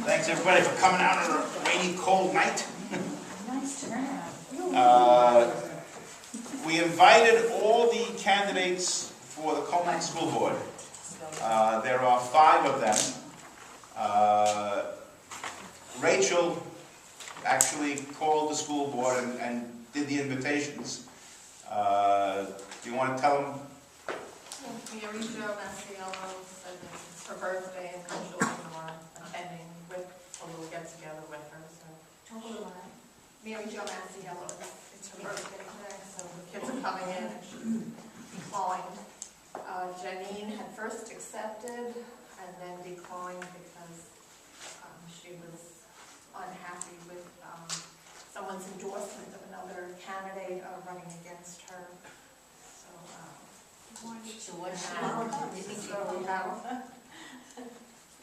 Thanks everybody for coming out on a rainy, cold night. Nice turnout. We invited all the candidates for the Commack School Board. There are 5 of them. Rachel actually called the school board and did the invitations. Do you want to tell them? Mary Jo Massiello said it's her birthday and her children are attending with a little get-together with her. So Mary Jo Massiello, it's her birthday today, so the kids are coming in and she's declined. Janine had first accepted and then declined because she was unhappy with someone's endorsement of another candidate running against her. So what happened? We have,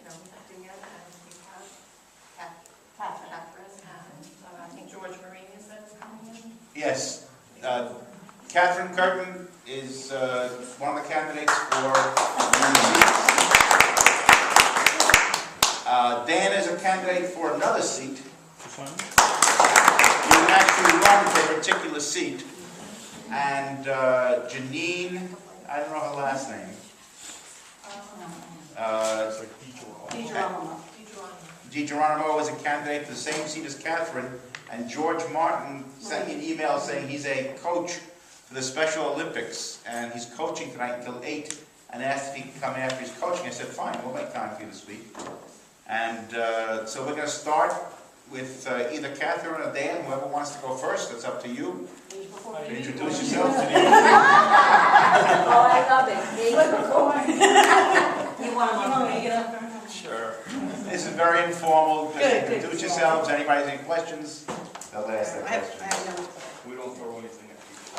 Deanna and we have Catherine, and I think George Marini said is coming in. Yes. Catherine Curtin is one of the candidates for Dan is a candidate for another seat. He didn't actually run for a particular seat. And Janine, I don't know her last name. It's like DiGeronimo is a candidate for the same seat as Catherine. And George Martin sent me an email saying he's a coach for the Special Olympics. And he's coaching tonight until 8 and asked if he could come after his coaching. I said, fine, we'll make time for you this week. And so we're going to start with either Catherine or Dan, whoever wants to go first. It's up to you. Introduce yourself to me. Oh, I love it. You want to get up? Sure. This is very informal. Just Good, introduce yourselves. Anybody has any questions? They'll ask their questions. We don't throw anything at people.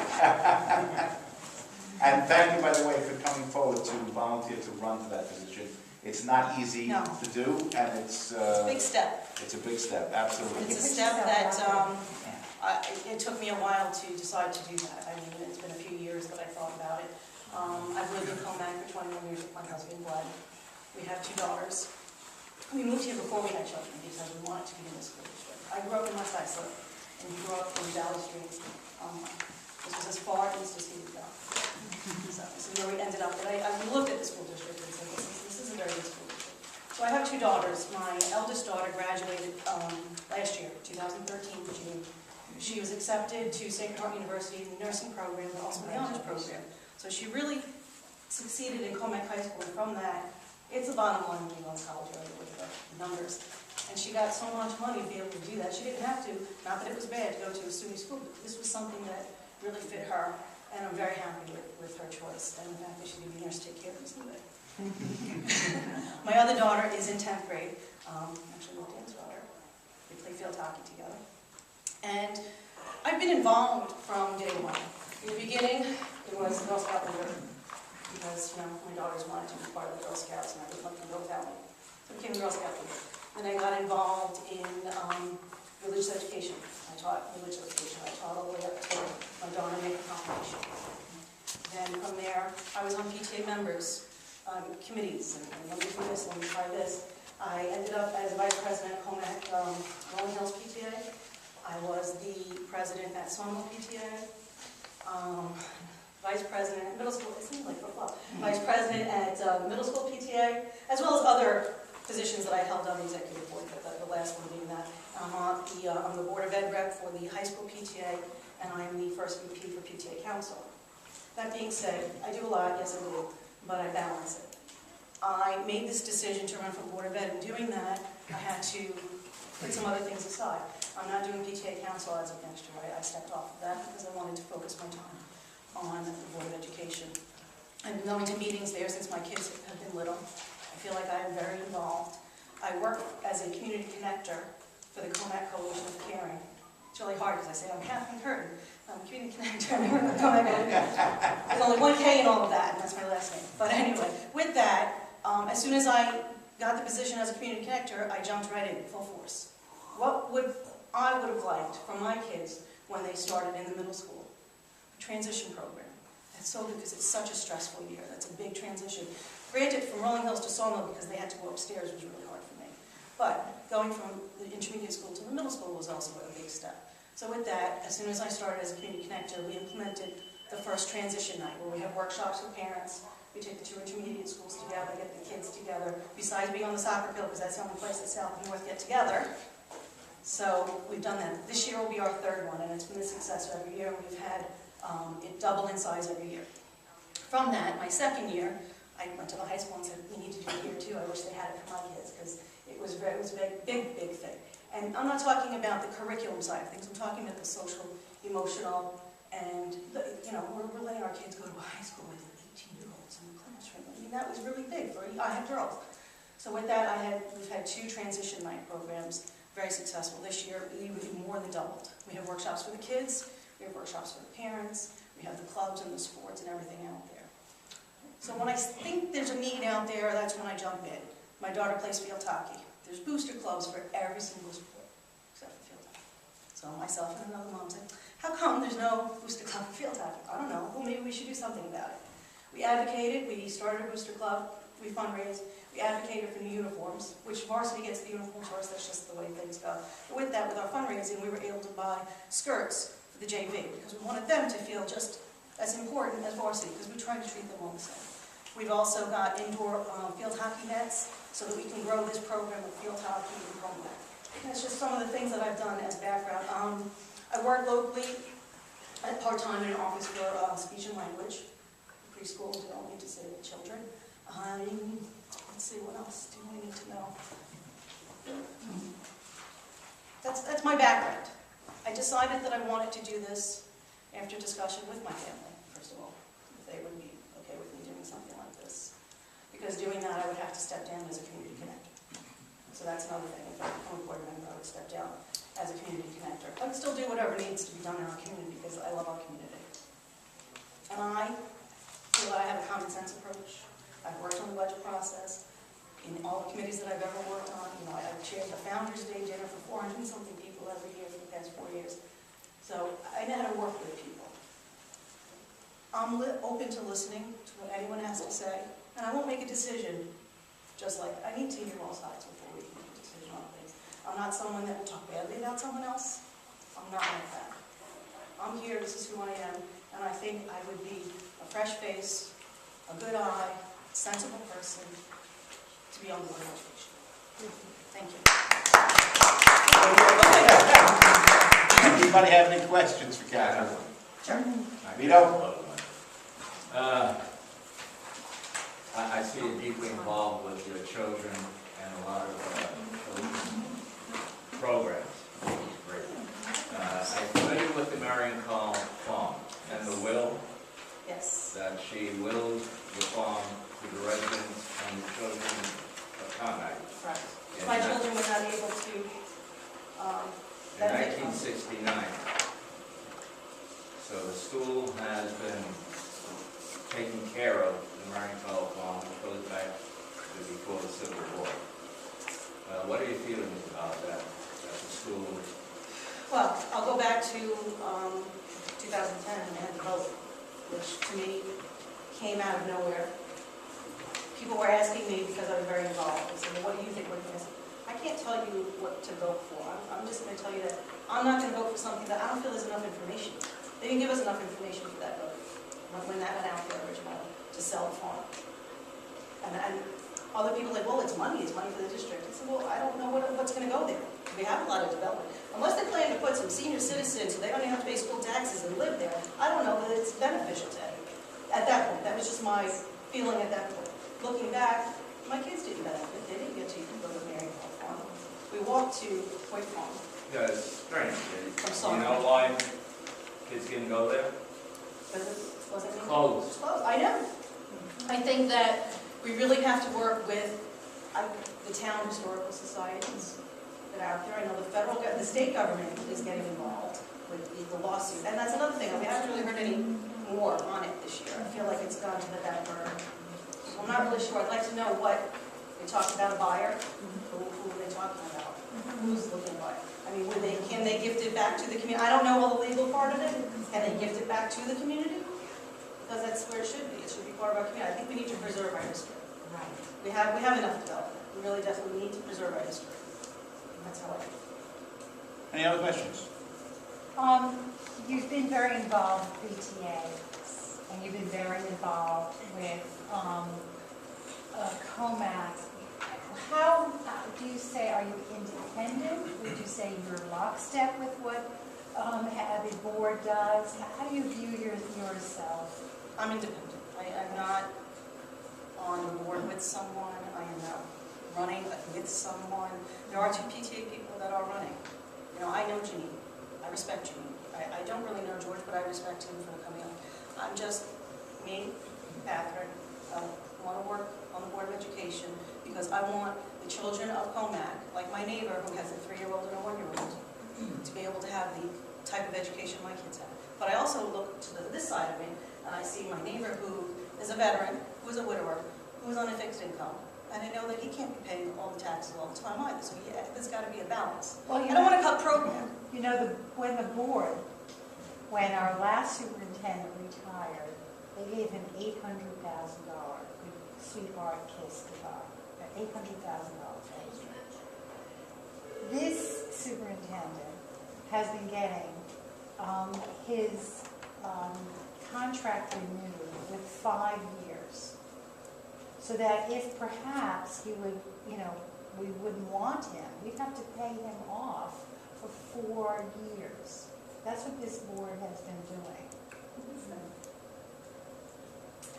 And thank you, by the way, for coming forward to volunteer to run for that position. It's not easy to do, and it's a big step. It's a big step, absolutely. It's a step that it took me a while to decide to do that. I mean, it's been a few years that I thought about it. I've lived in Commack for 21 years with my husband, Glenn. We have 2 daughters. We moved here before we had children because we wanted to be in the school district. I grew up in West Islip and he grew up in Valley Street. This was as far east as he would go. So this is where we ended up. But I looked at the school district and said, this is a very good school district. So I have 2 daughters. My eldest daughter graduated last year, 2013, June. She was accepted to St. Bernard University in the nursing program, but also in the honors program. So she really succeeded in Commack High School, and from that, it's the bottom line when you go to college, really, with the numbers. And she got so much money to be able to do that. She didn't have to, not that it was bad to go to a SUNY school, but this was something that really fit her, and I'm very happy with her choice, and the fact that she did be nurse take care of us today. My other daughter is in 10th grade, actually with Dan's daughter. We play field hockey together. And I've been involved from day one. In the beginning, it was Girl Scout leader, because my daughters wanted to be part of the Girl Scouts, and I didn't let them go without me. So I became a Girl Scout leader. And I got involved in religious education. I taught religious education. I taught all the way up to my daughter make a confirmation. Then from there, I was on PTA members, committees, and let me do this, let me try this. I ended up as vice president at Commack Rolling Hills PTA. I was the president at Sawmill PTA, vice president at middle school, it seems like flip-flop, vice president at middle school PTA, as well as other positions that I held on the executive board, but the last one being that. I'm the board of ed rep for the high school PTA, and I am the first VP for PTA council. That being said, I do a lot, yes I do, but I balance it. I made this decision to run for board of ed, and doing that, I had to put some other things aside. I'm not doing PTA council as of next year. I stepped off of that because I wanted to focus my time on the Board of Education. I've been going to meetings there since my kids have been little. I feel like I am very involved. I work as a community connector for the Commack Coalition of Caring. It's really hard because I say I'm Catherine Curtin. I'm a community connector. There's only 1 K in all of that, and that's my last name. But anyway, with that, as soon as I got the position as a community connector, I jumped right in, full force. What I would have liked from my kids when they started in the middle school? A transition program. That's so good because it's such a stressful year. That's a big transition. Granted, from Rolling Hills to Sawmill, because they had to go upstairs, was really hard for me. But going from the intermediate school to the middle school was also a big step. So with that, as soon as I started as a community connector, we implemented the first transition night, where we have workshops with parents. We take the two intermediate schools together, get the kids together, besides being on the soccer field, because that's the only place that South and North get together. So we've done that. This year will be our third one, and it's been a success every year. We've had it double in size every year. From that, my second year, I went to the high school and said, we need to do it here too. I wish they had it for my kids, because it was a big thing. And I'm not talking about the curriculum side of things. I'm talking about the social, emotional, and we're letting our kids go to a high school with 18-year-olds in the classroom. I mean, that was really big for I have girls. So with that, we've had 2 transition night programs, very successful. This year, we more than doubled. We have workshops for the kids, we have workshops for the parents, we have the clubs and the sports and everything out there. So when I think there's a need out there, that's when I jump in. My daughter plays field hockey. There's booster clubs for every single sport, except for field hockey. So myself and another mom said, how come there's no booster club for field hockey? I don't know. Well, maybe we should do something about it. We advocated, we started a booster club, we fundraised, we advocated for new uniforms, which varsity gets the uniforms for us, that's just the way things go. But with that, with our fundraising, we were able to buy skirts for the JV, because we wanted them to feel just as important as varsity, because we try to treat them all the same. We've also got indoor field hockey nets, so that we can grow this program of field hockey and Commack. That's just some of the things that I've done as background. I work locally at part-time in an office for speech and language, preschool, we don't need to say with children. Let's see, what else do we need to know? That's my background. I decided that I wanted to do this after discussion with my family, first of all, if they would be okay with me doing something like this. Because doing that, I would have to step down as a community connector. So that's another thing. If I become a board member, I would step down as a community connector. I would still do whatever needs to be done in our community, because I love our community. And I feel that I have a common sense approach. I've worked on the budget process in all the committees that I've ever worked on. I've chaired the Founders Day dinner for 400-something people every year for the past 4 years. So I know how to work with people. I'm open to listening to what anyone has to say, and I won't make a decision just like, I need to hear all sides before we make a decision on things. I'm not someone that will talk badly about someone else. I'm not like that. I'm here, this is who I am, and I think I would be a fresh face, a good eye, sensible person to be on board with education. Thank you. Anybody have any questions for Catherine? Sure. Vito? I see you deeply involved with your children and a lot of children's programs. Great. I'm familiar with the Marion Call farm and the will Yes. that she willed the farm to the residents and the children of Commack. Right. My children were not able to In 1969. So the school has been taking care of the Marion Call farm, which goes back to before the Civil War. What are your feelings about that, the school? Well, I'll go back to 2010 and I had the vote, which to me came out of nowhere. People were asking me because I was very involved. They said, well, what do you think we're going to do? I can't tell you what to vote for. I'm just going to tell you that I'm not going to vote for something that I don't feel there's enough information. They didn't give us enough information for that vote when that went out there originally to sell the farm. And other people are like, well, it's money for the district. I said, well, I don't know what's going to go there. We have a lot of development. Unless they plan to put some senior citizens so they don't have to pay school taxes and live there, I don't know that it's beneficial to anybody. At that point, that was just my feeling at that point. Looking back, my kids didn't benefit. They didn't get to go to Marion Call Farm. We walked to Hoyt Farm. Yeah, it's strange. I'm sorry. You know why kids can go there? Because it wasn't Closed. It's closed. I know. I think that we really have to work with the town historical societies that are out there. I know the state government is getting involved with the lawsuit. And that's another thing. I haven't really heard any more on it this year. I feel like it's gone to the back burner. I'm not really sure. I'd like to know what, they talked about a buyer. Who are they talking about? Who's looking to buy it? I mean, can they gift it back to the community? I don't know all the legal part of it. Can they gift it back to the community? Because that's where it should be. It should be part of our community. I think we need to preserve our history. Right. We have enough development. We really definitely need to preserve our history. That's how I feel. Any other questions? You've been very involved with PTA, and you've been very involved with Commack. How do you say, are you independent? Would you say you're lockstep with what the board does? How do you view yourself? I'm independent. I'm not on the board with someone. I am not running with someone. There are two PTA people that are running. You know, I know Janine. I respect Janine. I don't really know George, but I respect him for coming up. I'm just me, Catherine. I want to work on the Board of Education because I want the children of Commack, like my neighbor who has a 3-year-old and a 1-year-old, to be able to have the type of education my kids have. But I also look to this side of me, and I see my neighbor who is a veteran, who is a widower, who is on a fixed income. And I know that he can't be paying all the taxes all the time either. So yeah, there's got to be a balance. Well, I don't want to cut program. You know, when our last superintendent retired, they gave him $800,000. Good sweetheart kiss goodbye. $800,000. This superintendent has been getting his contract renewed with 5 years. So that if perhaps he would, we wouldn't want him, we'd have to pay him off for 4 years. That's what this board has been doing.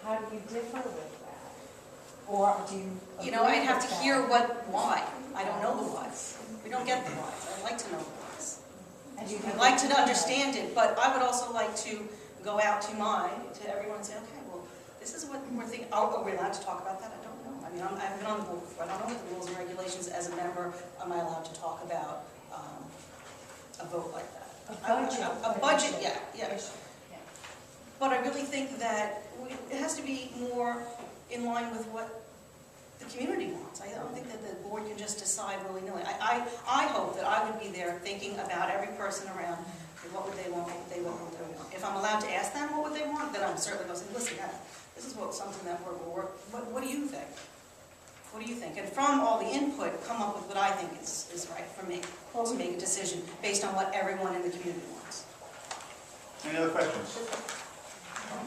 How do you differ with that? Or do you? I'd have to hear why. I don't know the whys. We don't get the whys. I'd like to know the whys. I'd like to understand it, but I would also like to go out to everyone and say, okay, well, this is what we're thinking. Are we allowed to talk about that? I don't know. I mean, I've been on the board before. I don't know what the rules and regulations as a member. Am I allowed to talk about a vote like that? A budget, yeah. But I really think that it has to be more in line with what the community wants. I don't think that the board can just decide willy-nilly. I hope that I would be there thinking about every person around, what would they want, what would they want, what would they want. If I'm allowed to ask them what would they want, then I'm certainly going to say, listen, this is something that will work. What do you think? What do you think? And from all the input, come up with what I think is right for me to make a decision based on what everyone in the community wants. Any other questions?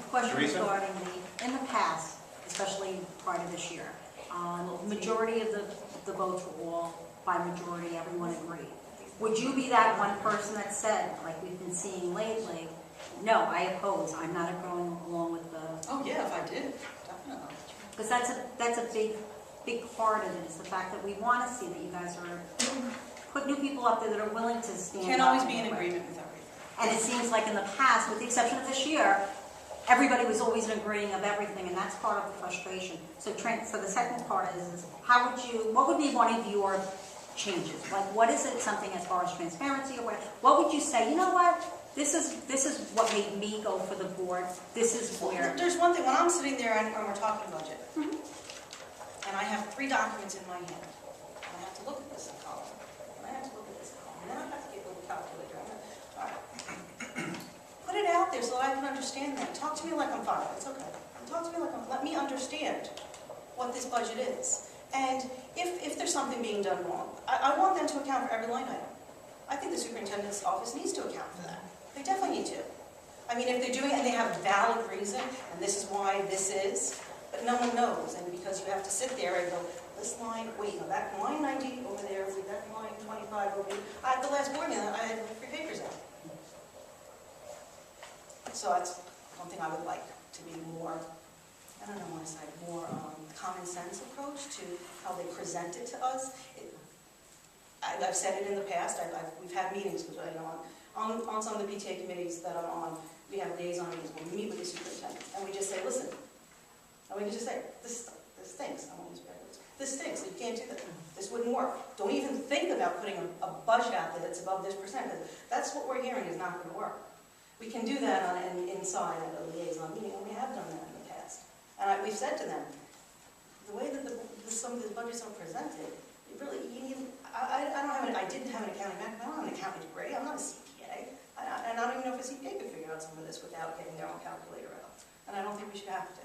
Question Teresa? regarding in the past, especially prior to this year, majority of the votes were all by majority, everyone agreed. Would you be that one person that said, like we've been seeing lately, no, I oppose, I'm not going along with the... Oh yeah, if I did, definitely. Because that's a big part of it, is the fact that we want to see that you guys are put new people up there that are willing to stand up. Can't always be in agreement with everything. And it seems like in the past, with the exception of this year, everybody was always agreeing of everything, and that's part of the frustration. So the second part is what would be one of your changes? Like, what is it, something as far as transparency or what would you say, you know what, this is what made me go for the board, this is where... There's one thing, when I'm sitting there and we're talking budget, and I have 3 documents in my hand, and I have to look at this column, and I have to look at this column, and then I have to get a little calculator. All right. Put it out there so that I can understand that. Talk to me like I'm 5. It's okay. Talk to me like let me understand what this budget is. And if there's something being done wrong, I want them to account for every line item. I think the superintendent's office needs to account for that. They definitely need to. I mean, if they're doing it and they have a valid reason, and this is why this is, but no one knows, and because you have to sit there and go, this line, wait, no, that line 90 over there, wait, that line 25 over here. At the last board meeting, I had 3 papers out. So that's one thing I would like to be more, I don't know what to say, more common sense approach to how they present it to us. I've said it in the past, we've had meetings with, on some of the PTA committees that I'm on, we have liaison meetings where we meet with the superintendent, and we just say, listen, and we just say, this stinks. I won't use bad words. This stinks. You can't do that. This wouldn't work. Don't even think about putting a budget out there that's above this percent. That's what we're hearing is not going to work. We can do that inside at a liaison meeting, and we have done that in the past. And we've said to them, the way that some of these budgets are presented, I didn't have an accounting background. I don't have an accounting degree. I'm not a CPA. And I don't even know if a CPA could figure out some of this without getting their own calculator out. And I don't think we should have to.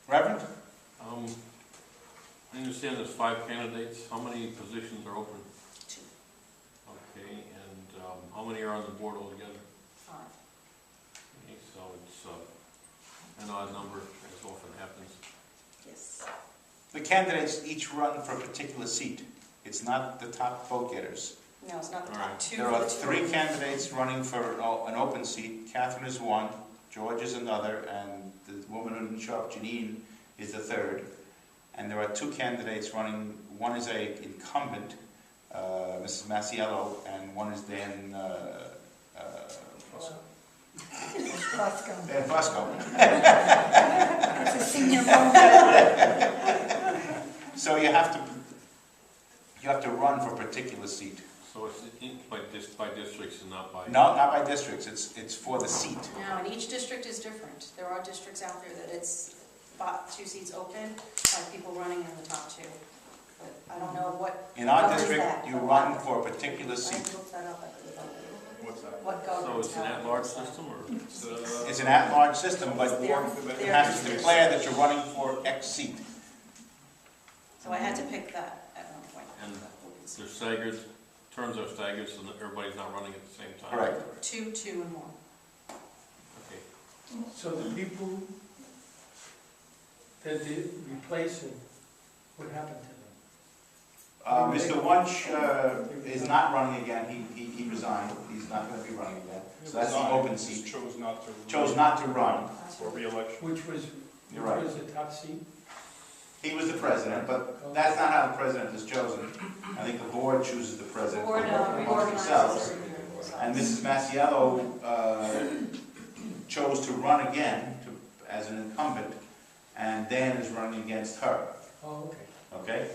Reverend? I understand there's 5 candidates. How many positions are open? 2. on the board altogether? 5. Okay, so it's an odd number, as often happens. Yes. The candidates each run for a particular seat. It's not the top vote getters. No, it's not the All top right. 2. There are 3 candidates running for an open seat. Catherine is one, George is another, and the woman who didn't show up, Janine, is the third. And there are 2 candidates running. One is a incumbent, Mrs. Masiello, and one is Dan Fusco. It's a senior moment. So you have to run for a particular seat. So it's by districts and not by... No, not by districts. It's for the seat. No, and each district is different. There are districts out there that it's 2 seats open, like people running in the top 2. But I don't know what. In our governs district, that. you run for a particular I seat. looked that up, I believe. What's that? What So governs it's an that. at-large system, or? It's an at-large system, but you They're have to districts. declare that you're running for X seat. So I had to pick that at one point. And they're staggered, terms are staggered, so that everybody's not running at the same time? Correct. 2, 2, and 1. Okay. So the people that they're replacing, what happened to them? Mr. Wunsch is not running again. He resigned. He's not going to be running again. So that's the open seat. Chose not to. Chose not to run. For re-election. Which was You're right. the top seat? He was the president, but that's not how the president is chosen. I think the board chooses the president Board amongst organizes themselves. every year. And Mrs. Masiello chose to run again as an incumbent, and Dan is running against her. Oh, okay. Okay?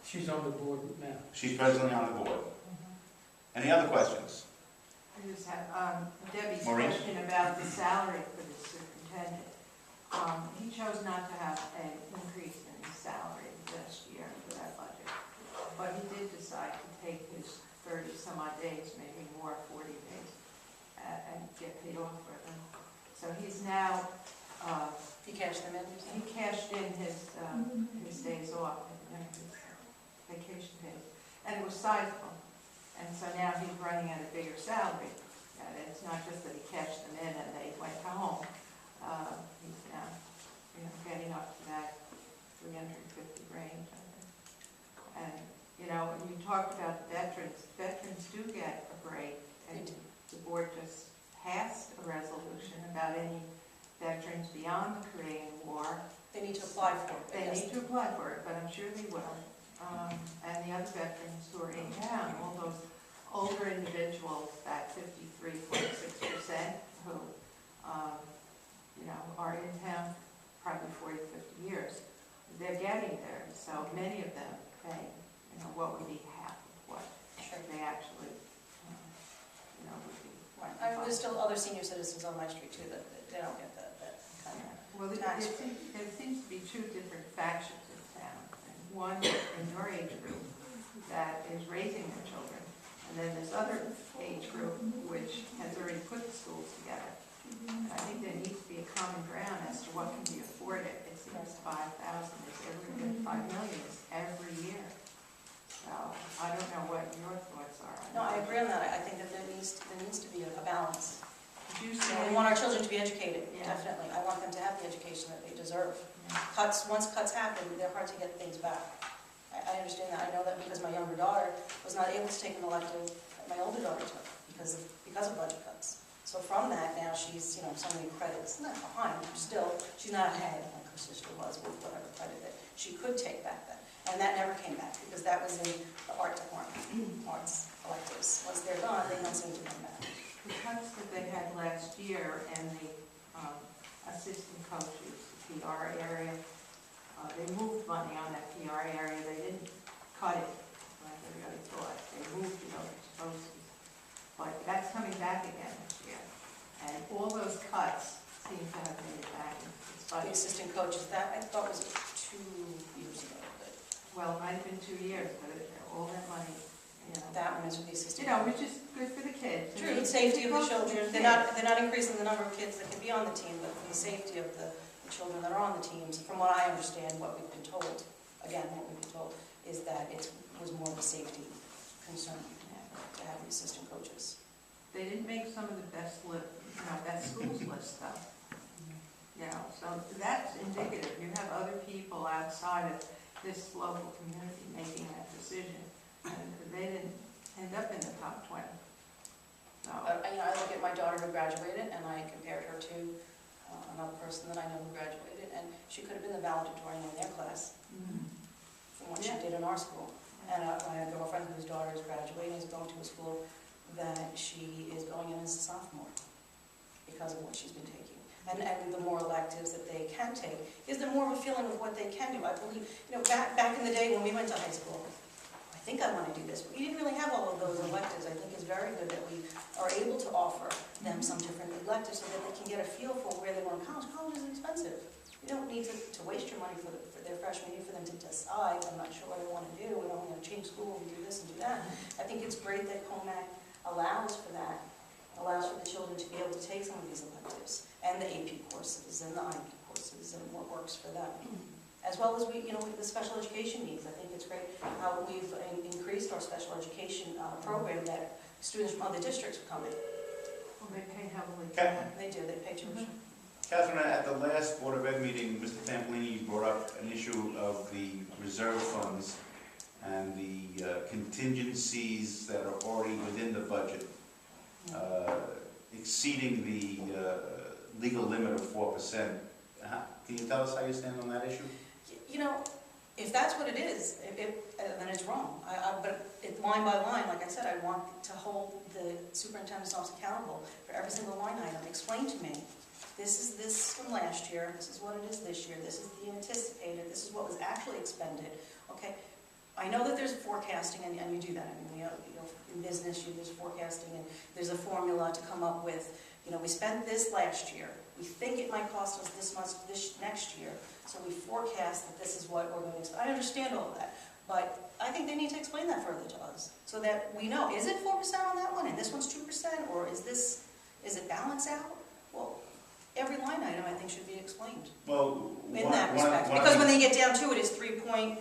She's on the board now. She's presently on the board. Any other questions? I just have Debbie's Maureen? question about the salary for the superintendent. He chose not to have an increase in his salary this year for that budget, but he did decide to take his 30-some-odd days, maybe more, 40 days, and get paid off for them. So he's now, You cashed them in, you said? he cashed in his days off, his vacation days, and it was sizable. And so now he's running at a bigger salary. And it's not just that he cashed them in and they went home. He's now, getting up to that 350 range, I think. And, when you talked about veterans do get a break. And the board just passed a resolution about any veterans beyond the Korean War. They need to apply for it. They yes. need to apply for it, but I'm sure they will. And the other veterans who are in town, all those older individuals, that 53.6% who, are in town probably 40, 50 years, they're getting there. So many of them pay, what would be half of what they actually, would be. Right. There's still other senior citizens on my street too that they don't get that kind of. Well, there seems to be 2 different factions in town. And one in your age group that is raising their children, and then this other age group which has already put the schools together. And I think there needs to be a common ground as to what can be afforded. It seems 5,000 is every year, 5 million is every year. So I don't know what your thoughts are on No, I that. agree on that. I think that there needs to be a balance. Did you We say? want our children to be educated, Yeah. definitely. I want them to have the education that they deserve. Once cuts happen, they're hard to get things back. I understand that. I know that because my younger daughter was not able to take an elective that my older daughter took because of budget cuts. So from that, now she's, so many credits, not behind, but still, she's not ahead like her sister was with whatever credit that she could take back then. And that never came back because that was in the art department, arts electives. Once they're gone, they don't seem to come back. The cuts that they had last year and the assistant coaches, the PR area, they moved money on that PR area. They didn't cut it like everybody thought. They moved it over to BOCES. But that's coming back again this year. And all those cuts seem to have made it back into this The budget. assistant coaches, that I thought was 2 years ago, but Well, it might have been 2 years, but all that money, that one is with the assistant. which is good for the kids. True, the safety of the children. They're not increasing the number of kids that can be on the team, but for the safety of the children that are on the teams, from what I understand, what we've been told, is that it was more of a safety concern to have the assistant coaches. they didn't make some of the best best schools list though. You know, so that's indicative. You have other people outside of this local community making that decision, and they didn't end up in the top 20. So, I look at my daughter who graduated, and I compared her to another person that I know who graduated, and she could have been the valedictorian in their class from what she did in our school. And I have a girlfriend whose daughter is graduating, is going to a school that she is going in as a sophomore because of what she's been taking. And the more electives that they can take, is there more of a feeling of what they can do. I believe, back in the day when we went to high school, I think I want to do this, but we didn't really have all of those electives. I think it's very good that we are able to offer them some different electives so that they can get a feel for where they want to college. College is expensive. You don't need to waste your money for their freshman year for them to decide, I'm not sure what I want to do, and I'm going to change school and do this and do that. I think it's great that Commack allows for that, allows for the children to be able to take some of these electives, and the AP courses, and the IB courses, and what works for them. As well as with the special education needs. I think it's great how we've increased our special education program that students from other districts are coming. well, they pay heavily. They do, they pay tuition. Catherine, at the last Board of Ed meeting, Mr. Tampolini brought up an issue of the reserve funds and the contingencies that are already within the budget, exceeding the legal limit of 4%. Can you tell us how you stand on that issue? If that's what it is, then it's wrong. But line by line, like I said, I want to hold the superintendent's office accountable for every single line item. Explain to me, this is this from last year, this is what it is this year, this is the anticipated, this is what was actually expended. Okay, I know that there's forecasting, and you do that. I mean, in business, there's forecasting, and there's a formula to come up with. We spent this last year. We think it might cost us this much this next year, so we forecast that this is what we're going to expect. I understand all of that, but I think they need to explain that further to us, so that we know, is it 4% on that one, and this one's 2%, or is it balanced out? Well, every line item, I think, should be explained. Well, In that respect, because when they get down to it, it's 3.43%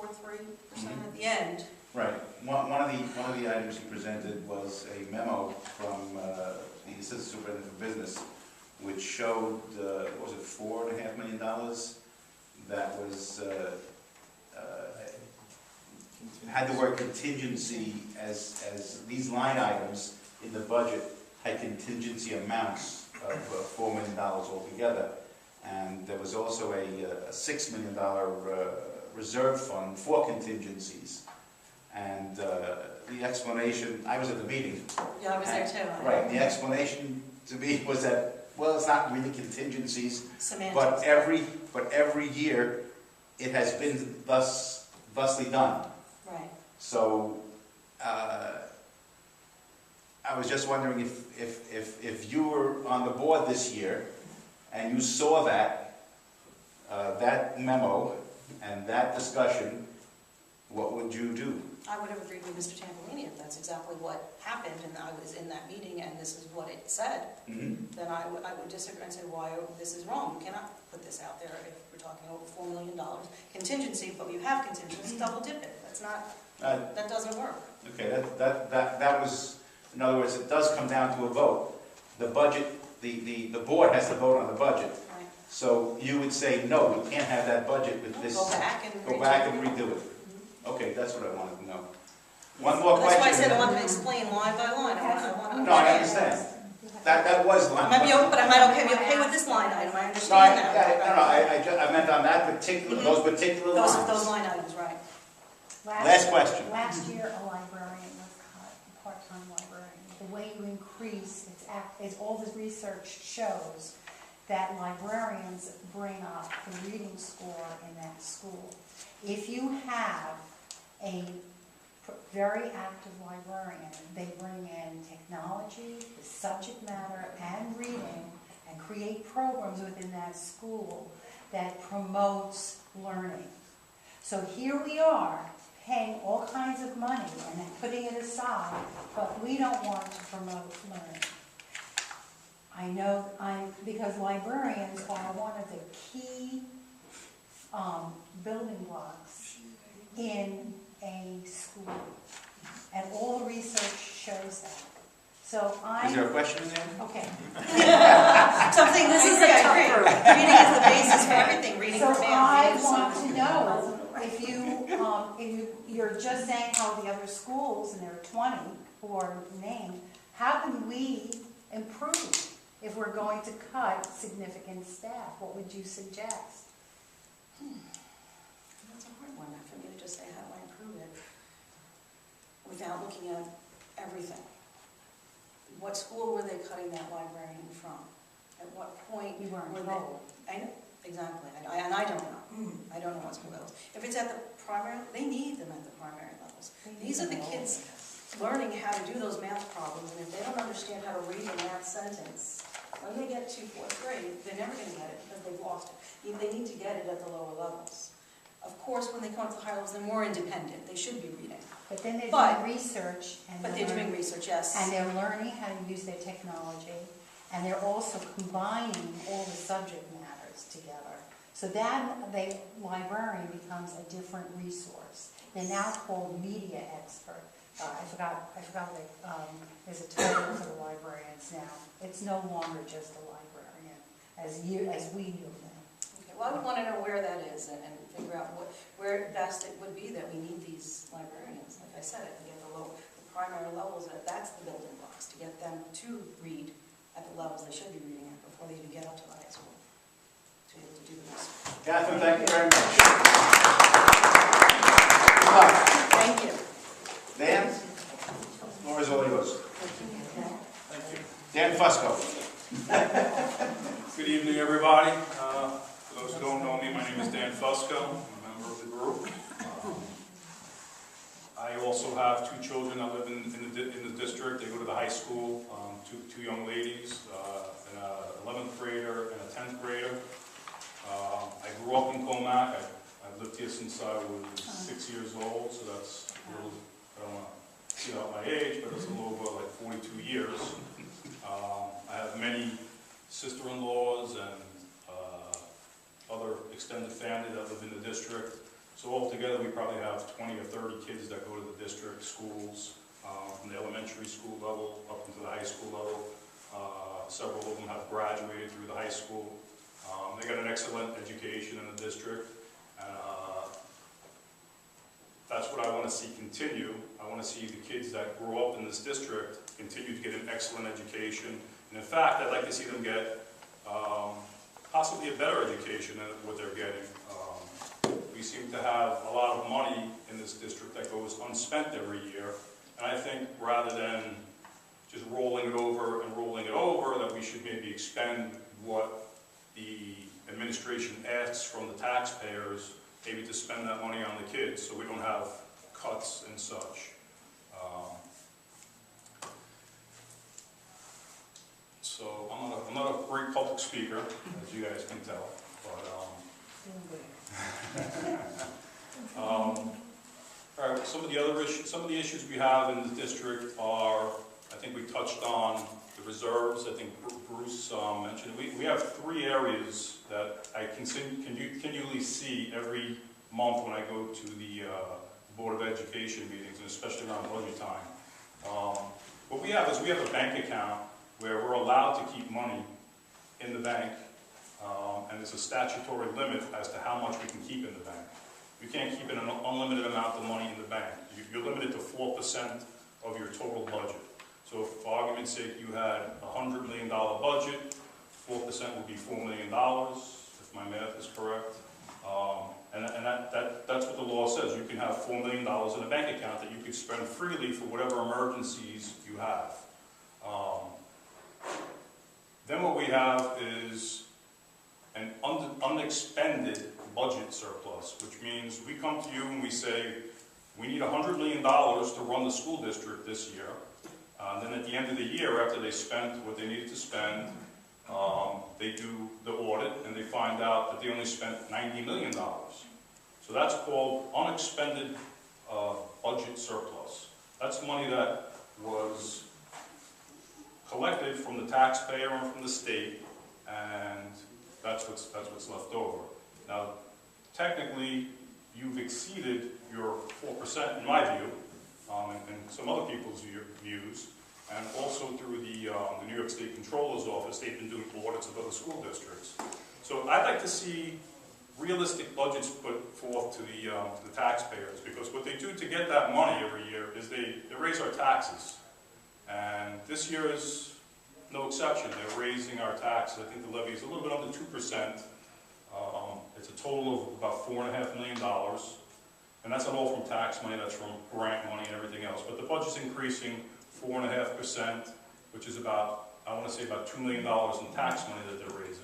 at the end. Right. One of the items he presented was a memo from the Assistant Superintendent for Business, which showed, what was it, $4.5 million that was, had the word contingency as these line items in the budget had contingency amounts of $4 million altogether. And there was also a $6 million reserve fund for contingencies. And the explanation, I was at the meeting. Yeah, I was there too. Right, the explanation to me was that, well, it's not really contingencies, Semantics. but every year it has been thusly done. Right. So I was just wondering if you were on the board this year and you saw that memo and that discussion, what would you do? I would have agreed with Mr. Tampolini if that's exactly what happened, and I was in that meeting and this is what it said. Mm-hmm. Then I would disagree and say, why, this is wrong. You cannot put this out there if we're talking over $4 million contingency, but you have contingency, double dip it. That's not, that doesn't work. Okay, that was, in other words, it does come down to a vote. The budget, the board has to vote on the budget. Right. So you would say, no, we can't have that budget with this. Go back and redo it. Okay, that's what I wanted to know. One more question. That's why I said I wanted to explain line by line. No, I understand. That was line. I might be okay, but I might be okay with this line item. I No, understand that. I meant on that particular, those particular lines. Those line items, right. Last question. Last year, a librarian was cut, a part-time librarian. The way you increase, it's all the research shows that librarians bring up the reading score in that school. If you have a very active librarian, they bring in technology, the subject matter, and reading, and create programs within that school that promotes learning. So here we are, paying all kinds of money and then putting it aside, but we don't want to promote learning. I know, because librarians are one of the key building blocks in a school. And all the research shows that. So Is there a question in there? okay. Something, this is, I I agree, reading is the basis for everything, reading So for math. I reading for want science. to know if you're just saying how the other schools, and there are 20 who are named, how can we improve if we're going to cut significant staff? What would you suggest? That's a hard one for me to just say, how do I improve it? Without looking at everything. What school were they cutting that librarian from? At what point You weren't were told. they? I know, exactly, and I don't know. I don't know what school levels. If it's at the primary, they need them at the primary levels. These are the kids learning how to do those math problems, and if they don't understand how to read a math sentence, when they get to fourth grade, they're never going to get it because they've lost it. They need to get it at the lower levels. Of course, when they come up to the higher levels, they're more independent. They should be reading. But then they're But- doing research, and But they're doing research, yes. and they're learning how to use their technology, and they're also combining all the subject matters together. So that the librarian becomes a different resource. They're now called media expert. I forgot there's a title for the librarians now. It's no longer just a librarian, as we knew them. Okay, well, I would want to know where that is and figure out where best it would be that we need these librarians. Like I said, I think at the primary levels, that's the building blocks to get them to read at the levels they should be reading at before they even get up to the high school to be able to do this. Catherine, thank you very much. Good luck. Thank you. Dan, floor is all yours. Thank you. Dan Fusco. Good evening, everybody. For those who don't know me, my name is Dan Fusco. I'm a member of the group. I also have two children that live in the district. They go to the high school, two young ladies, an 11th grader and a 10th grader. I grew up in Commack. I've lived here since I was 6 years old, so that's a little, I don't want to see out my age, but it's a little over like 42 years. I have many sister-in-laws and other extended family that live in the district. So altogether, we probably have 20 or 30 kids that go to the district schools, from the elementary school level up into the high school level. Several of them have graduated through the high school. They got an excellent education in the district. That's what I want to see continue. I want to see the kids that grow up in this district continue to get an excellent education. And in fact, I'd like to see them get possibly a better education than what they're getting. We seem to have a lot of money in this district that goes unspent every year. And I think rather than just rolling it over and rolling it over, that we should maybe expend what the administration asks from the taxpayers, maybe to spend that money on the kids so we don't have cuts and such. So I'm not a great public speaker, as you guys can tell, but all right, some of the issues we have in the district are, I think we touched on the reserves. I think Bruce mentioned we have three areas that I continually see every month when I go to the Board of Education meetings, and especially around budget time. What we have is we have a bank account where we're allowed to keep money in the bank, and there's a statutory limit as to how much we can keep in the bank. You can't keep an unlimited amount of money in the bank. You're limited to 4% of your total budget. So if, for argument's sake, you had a $100 million budget, 4% would be $4 million, if my math is correct. And that's what the law says. You can have $4 million in a bank account that you can spend freely for whatever emergencies you have. Then what we have is an unexpended budget surplus, which means we come to you and we say, we need $100 million to run the school district this year. Then at the end of the year, after they spent what they needed to spend, they do the audit and they find out that they only spent $90 million. So that's called unexpended budget surplus. That's money that was collected from the taxpayer and from the state, and that's what's left over. Now, technically, you've exceeded your 4%, in my view, and some other people's views, and also through the New York State Controller's Office, they've been doing audits of other school districts. So I'd like to see realistic budgets put forth to the taxpayers, because what they do to get that money every year is they raise our taxes. And this year is no exception. They're raising our taxes. I think the levy is a little bit under 2%. It's a total of about $4.5 million. And that's not all from tax money, that's from grant money and everything else. But the budget's increasing 4.5%, which is about, I want to say about $2 million in tax money that they're raising.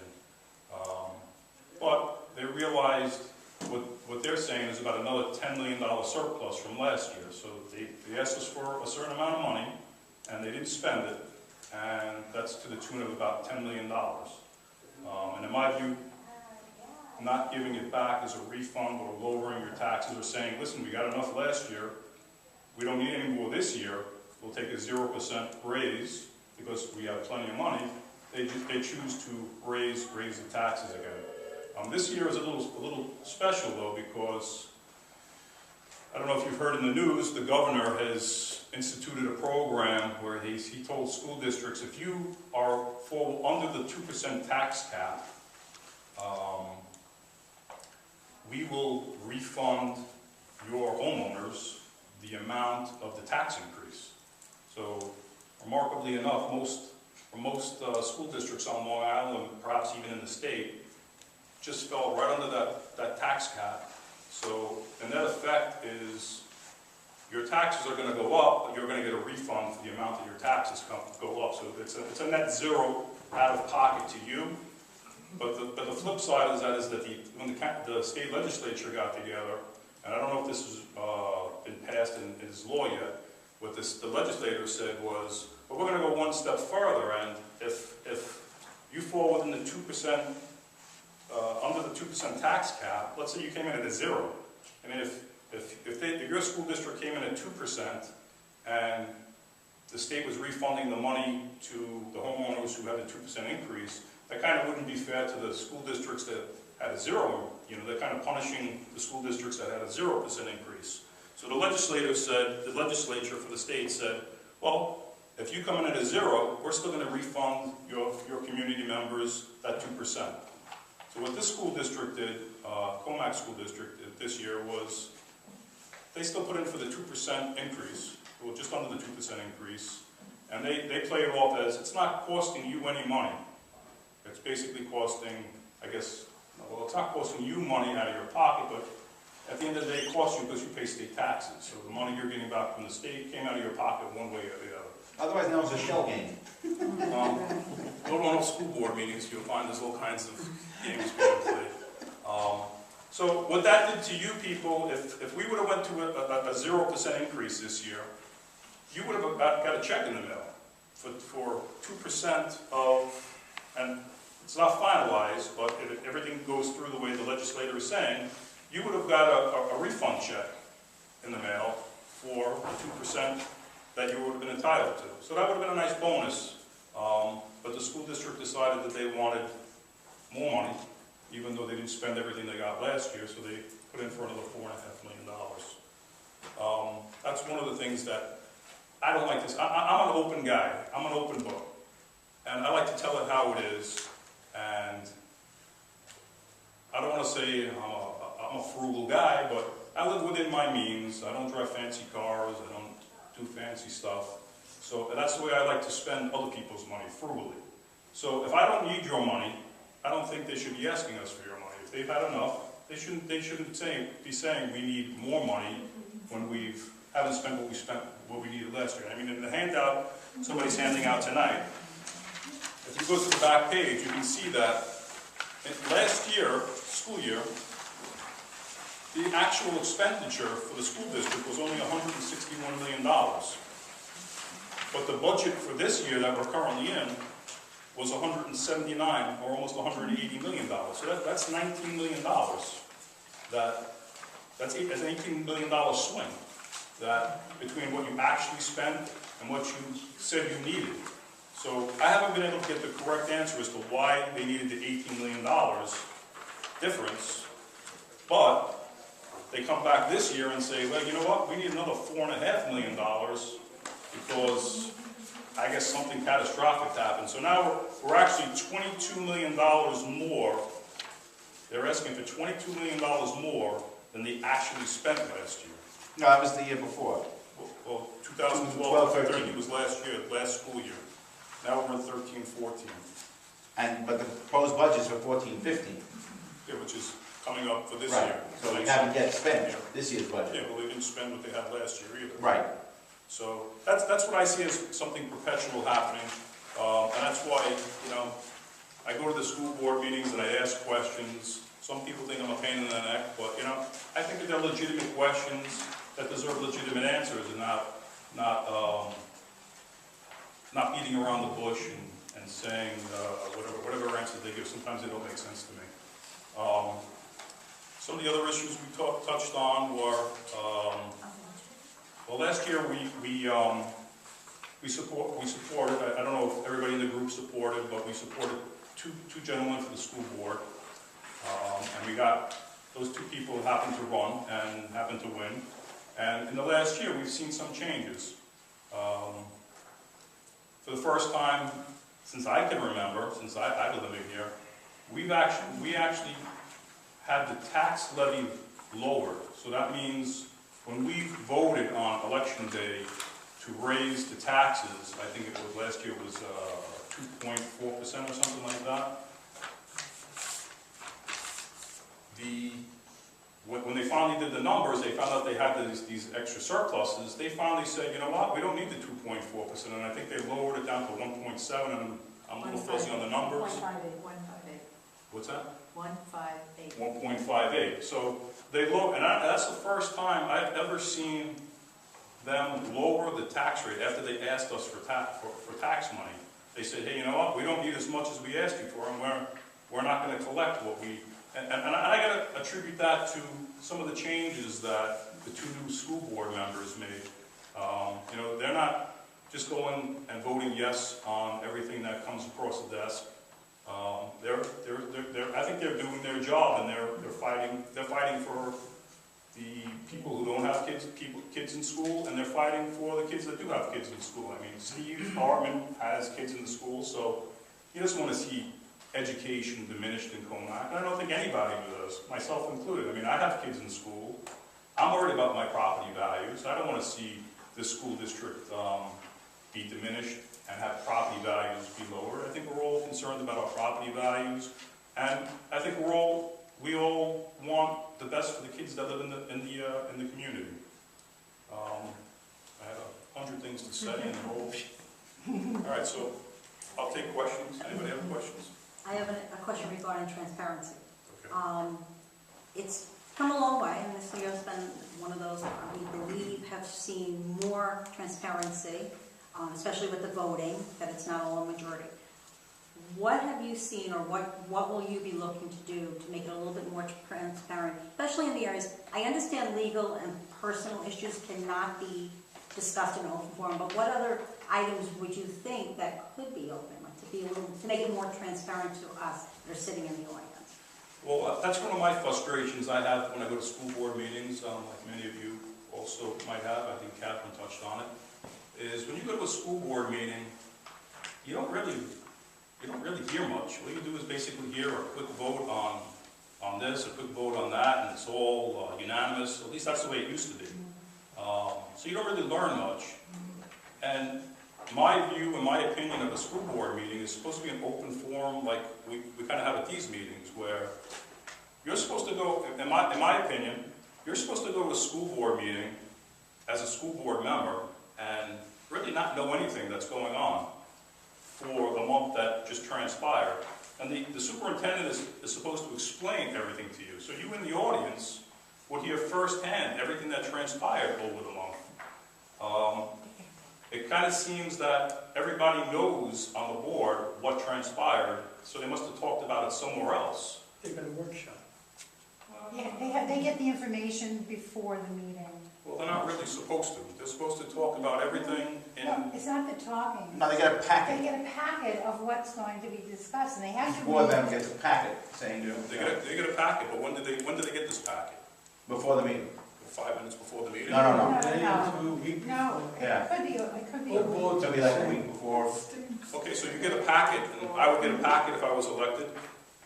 But they realized what they're saying is about another $10 million surplus from last year. So they asked us for a certain amount of money, and they didn't spend it, and that's to the tune of about $10 million. And in my view, not giving it back as a refund or lowering your taxes or saying, listen, we got enough last year, we don't need any more this year, we'll take a 0% raise because we have plenty of money. They choose to raise the taxes again. This year is a little special though, because I don't know if you've heard in the news, the governor has instituted a program where he told school districts, if you fall under the 2% tax cap, we will refund your homeowners the amount of the tax increase. So, remarkably enough, most school districts on Long Island, perhaps even in the state, just fell right under that tax cap. So, the net effect is your taxes are going to go up, but you're going to get a refund for the amount that your taxes go up. So it's a net zero out of pocket to you. But the flip side of that is that when the state legislature got together, and I don't know if this has been passed in his law yet, what the legislator said was, well, we're going to go one step further, and if you fall within the 2%, under the 2% tax cap, let's say you came in at a zero. I mean, if your school district came in at 2%, and the state was refunding the money to the homeowners who had a 2% increase, that kind of wouldn't be fair to the school districts that had a zero. You know, they're kind of punishing the school districts that had a 0% increase. So the legislature for the state said, well, if you come in at a zero, we're still going to refund your community members that 2%. So what this school district did, Commack School District did this year was, they still put in for the 2% increase, well, just under the 2% increase, and they play it off as, it's not costing you any money. It's basically costing, I guess, well, it's not costing you money out of your pocket, but at the end of the day, it costs you because you pay state taxes. So the money you're getting back from the state came out of your pocket one way or the other. Otherwise known as a shell game. Go to one of those school board meetings, you'll find there's all kinds of games being played. So what that did to you people, if we would have went to a 0% increase this year, you would have got a check in the mail for 2% of, and it's not finalized, but if everything goes through the way the legislator is saying, you would have got a refund check in the mail for the 2% that you would have been entitled to. So that would have been a nice bonus, but the school district decided that they wanted more money, even though they didn't spend everything they got last year, so they put in for another $4.5 million. That's one of the things that I don't like this. I'm an open guy. I'm an open book. And I like to tell it how it is. And I don't want to say I'm a frugal guy, but I live within my means. I don't drive fancy cars. I don't do fancy stuff. So that's the way I like to spend other people's money, frugally. So if I don't need your money, I don't think they should be asking us for your money. If they've had enough, they shouldn't be saying we need more money when we haven't spent what we needed last year. I mean, in the handout somebody's handing out tonight, if you go to the back page, you can see that last year, school year, the actual expenditure for the school district was only $161 million. But the budget for this year that we're currently in was 179 or almost $180 million. So that's $19 million. That's an $18 million swing that between what you actually spent and what you said you needed. So I haven't been able to get the correct answer as to why they needed the $18 million difference, but they come back this year and say, well, you know what, we need another $4.5 million because I guess something catastrophic happened. So now we're actually $22 million more. They're asking for $22 million more than they actually spent last year. No, that was the year before. Well, 2012, 13 was last year, last school year. Now we're in 13, 14. But the proposed budget's for 14-15. Yeah, which is coming up for this Right. year. So we haven't yet spent this year's budget. Yeah, well, they didn't spend what they had last year either. Right. So that's what I see as something perpetual happening. And that's why, I go to the school board meetings and I ask questions. Some people think I'm a pain in the neck, but, I think that they're legitimate questions that deserve legitimate answers and not beating around the bush and saying whatever answers they give. Sometimes they don't make sense to me. Some of the other issues we touched on were, well, last year we supported, I don't know if everybody in the group supported, but we supported two gentlemen for the school board. And we got, those two people happened to run and happened to win. And in the last year, we've seen some changes. For the first time since I can remember, since I've been living here, we actually had the tax levy lowered. So that means when we voted on election day to raise the taxes, I think it was last year was 2.4% or something like that. When they finally did the numbers, they found out they had these extra surpluses. They finally said, you know what, we don't need the 2.4%, and I think they lowered it down to 1.7, and I'm a little fuzzy on the numbers. 158. What's that? 158. 1.58. So they lower, and that's the first time I've ever seen them lower the tax rate after they asked us for tax money. They said, hey, you know what, we don't need as much as we asked you for, and we're not going to collect what we. And I got to attribute that to some of the changes that the two new school board members made. They're not just going and voting yes on everything that comes across the desk. I think they're doing their job, and they're fighting for the people who don't have kids in school, and they're fighting for the kids that do have kids in school. I mean, Steve Hartman has kids in the school, so he doesn't want to see education diminished in Commack. And I don't think anybody does, myself included. I mean, I have kids in school. I'm worried about my property values. I don't want to see this school district be diminished and have property values be lowered. I think we're all concerned about our property values, and I think we all want the best for the kids that live in the community. I had 100 things to say, and all right. So I'll take questions. Anybody have questions? I have a question regarding transparency. Okay. It's come a long way, and this year's been one of those we believe have seen more transparency, especially with the voting, that it's not all a majority. What have you seen, or what will you be looking to do to make it a little bit more transparent, especially in the areas, I understand legal and personal issues cannot be discussed in open forum, but what other items would you think that could be open, like to make it more transparent to us that are sitting in the audience? Well, that's one of my frustrations I have when I go to school board meetings, like many of you also might have. I think Catherine touched on it. Is when you go to a school board meeting, you don't really hear much. All you do is basically hear a quick vote on this, a quick vote on that, and it's all unanimous. At least that's the way it used to be. So you don't really learn much. And my view and my opinion of a school board meeting is supposed to be an open forum, like we kind of have at these meetings, where you're supposed to go, in my opinion, you're supposed to go to a school board meeting as a school board member and really not know anything that's going on for the month that just transpired. And the superintendent is supposed to explain everything to you. So you in the audience would hear firsthand everything that transpired over the month. It kind of seems that everybody knows on the board what transpired, so they must have talked about it somewhere else. They've got a workshop. Yeah, they get the information before the meeting. Well, they're not really supposed to. They're supposed to talk about everything in... No, it's not the talking. No, they get a They packet. get a packet of what's going to be discussed, and they have to Before read. them gets a packet saying, They get a packet, but when did they get this packet? before the meeting. 5 minutes before the meeting? No. Day No. or 2 weeks. No, Yeah. it could be. Both boards It'll are be the like a same. week before. Okay, so you get a packet, and I would get a packet if I was elected,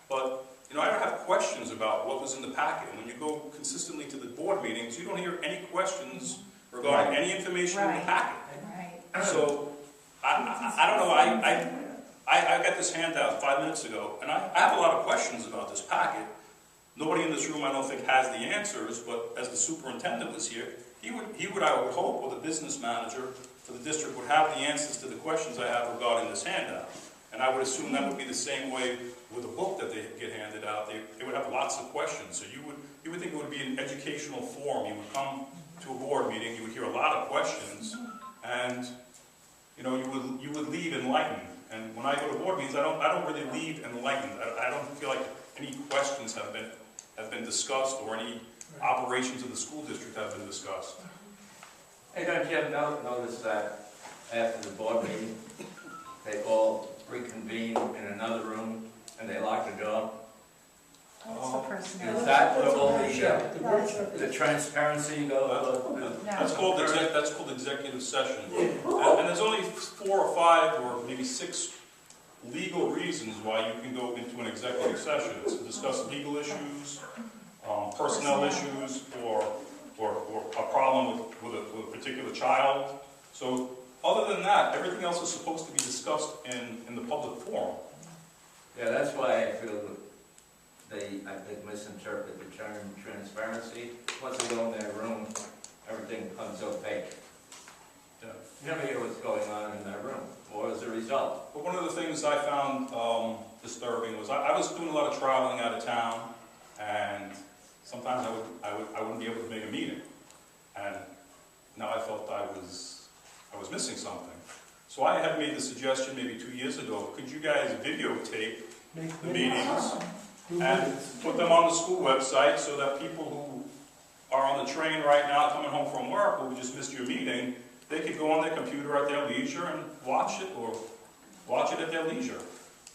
but, I don't have questions about what was in the packet. And when you go consistently to the board meetings, you don't hear any questions regarding any information in the Right. packet. Right. So, I don't know, I got this handout 5 minutes ago, and I have a lot of questions about this packet. Nobody in this room, I don't think, has the answers, but as the superintendent was here, he would, I would hope, or the business manager for the district would have the answers to the questions I have regarding this handout. And I would assume that would be the same way with a book that they get handed out. They would have lots of questions. So you would think it would be an educational forum. You would come to a board meeting, you would hear a lot of questions, and you would leave enlightened. And when I go to board meetings, I don't really leave enlightened. I don't feel like any questions have been discussed, or any operations of the school district have been discussed. Hey, don't you notice that after the board meeting, they all reconvene in another room and they lock the door? That's the personnel. Is that where all The the transparency goes? That's called executive session. And there's only 4 or 5 or maybe 6 legal reasons why you can go into an executive session. It's to discuss legal issues, personnel issues, or a problem with a particular child. So other than that, everything else is supposed to be discussed in the public forum. Yeah, that's why I feel that I think, misinterpret the term transparency. Once they go in their room, everything becomes opaque. Yeah. You never hear what's going on in that room, or as a result. But one of the things I found disturbing was I was doing a lot of traveling out of town, and sometimes I wouldn't be able to make a meeting, and now I felt I was missing something. So I had made the suggestion maybe 2 years ago, could you guys videotape the meetings and put them on the school website so that people who are on the train right now coming home from work, who just missed your meeting, they could go on their computer at their leisure and watch it, or watch it at their leisure.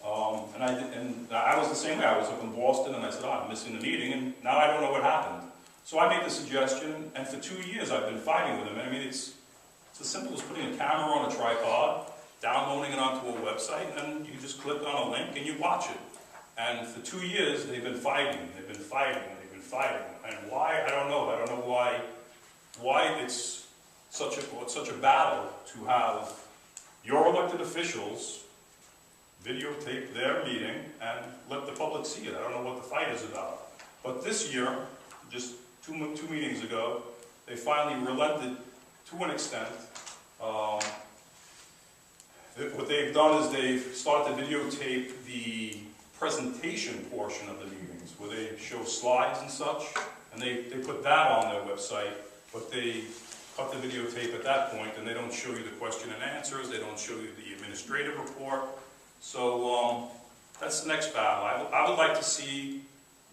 And I was the same way. I was up in Boston, and I said, I'm missing the meeting, and now I don't know what happened. So I made the suggestion, and for 2 years I've been fighting with them. I mean, it's as simple as putting a camera on a tripod, downloading it onto a website, and then you just click on a link and you watch it. And for 2 years they've been fighting. And why? I don't know. I don't know why it's such a battle to have your elected officials videotape their meeting and let the public see it. I don't know what the fight is about. But this year, just two meetings ago, they finally relented to an extent. What they've done is they've started to videotape the presentation portion of the meetings, where they show slides and such, and they put that on their website, but they cut the videotape at that point, and they don't show you the question and answers, they don't show you the administrative report. So that's the next battle. I would like to see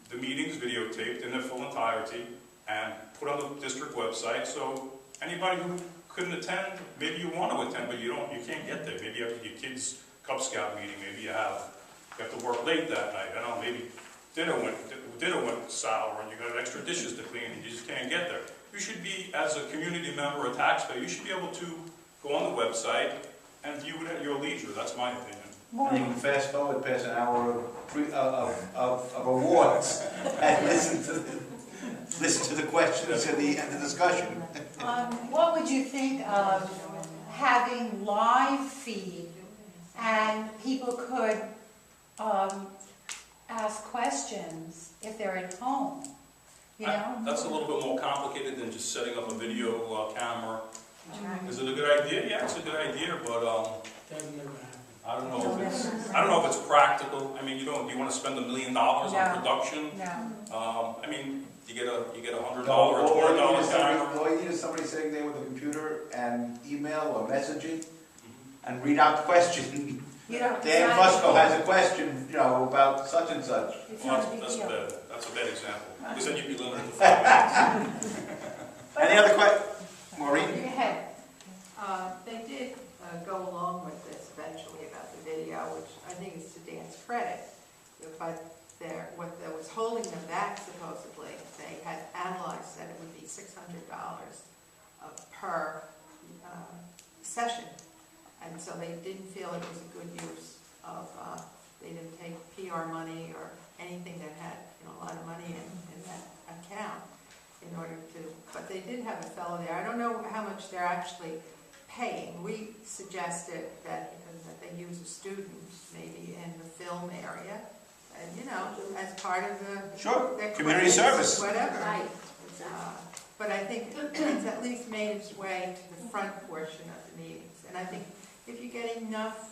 the meetings videotaped in their full entirety and put on the district website, so anybody who couldn't attend, maybe you want to attend, but you can't get there. Maybe you have your kids' Cub Scout meeting, maybe you have to work late that night. I don't know, maybe dinner went sour and you got extra dishes to clean and you just can't get there. You should be, as a community member, a taxpayer, you should be able to go on the website and view it at your leisure. That's my opinion. And you can fast forward past an hour of awards and listen to the questions and the discussion. What would you think of having live feed and people could ask questions if they're at home, you know? That's a little bit more complicated than just setting up a video camera. Is it a good idea? Yeah, it's a good idea, but That'll never happen. I don't know if it's practical. I mean, you want to spend $1 million on production. No. I mean, you get a $100 or $20 camera. All you need is somebody sitting there with a computer and email or messaging and read out the question. You know, Dan Fusco has a question, about such and such. It's Well, not a big that's deal. a bad example. Because then you'd be limited to 5 minutes. Any other questions? Maureen? Go ahead. They did go along with this eventually about the video, which I think is to Dan's credit. But what was holding them back, supposedly, they had analyzed that it would be $600 per session. And so they didn't feel it was a good use of, they didn't take PR money or anything that had, a lot of money in that account in order to, but they did have a fellow there. I don't know how much they're actually paying. We suggested that they use a student maybe in the film area, and as part of the Sure, their community credits, service. whatever. Right. But I think it's at least made its way to the front portion of the meetings. And I think if you get enough,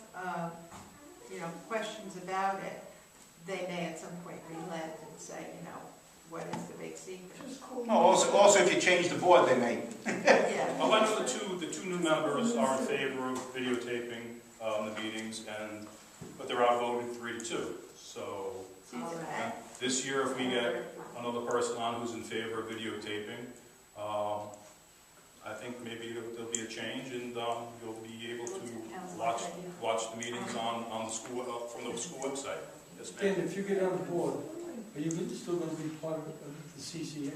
questions about it, they may at some point relent and say, what is the big secret? Also, if you change the board, they may. Yeah. Well, I know the two new members are in favor of videotaping the meetings, but they're outvoted 3-2. So this year, if we get another person on who's in favor of videotaping, I think maybe there'll be a change, and you'll be able to watch the meetings on the school from the school website. Yes, ma'am. And if you get on board, are you still going to be part of the CCA?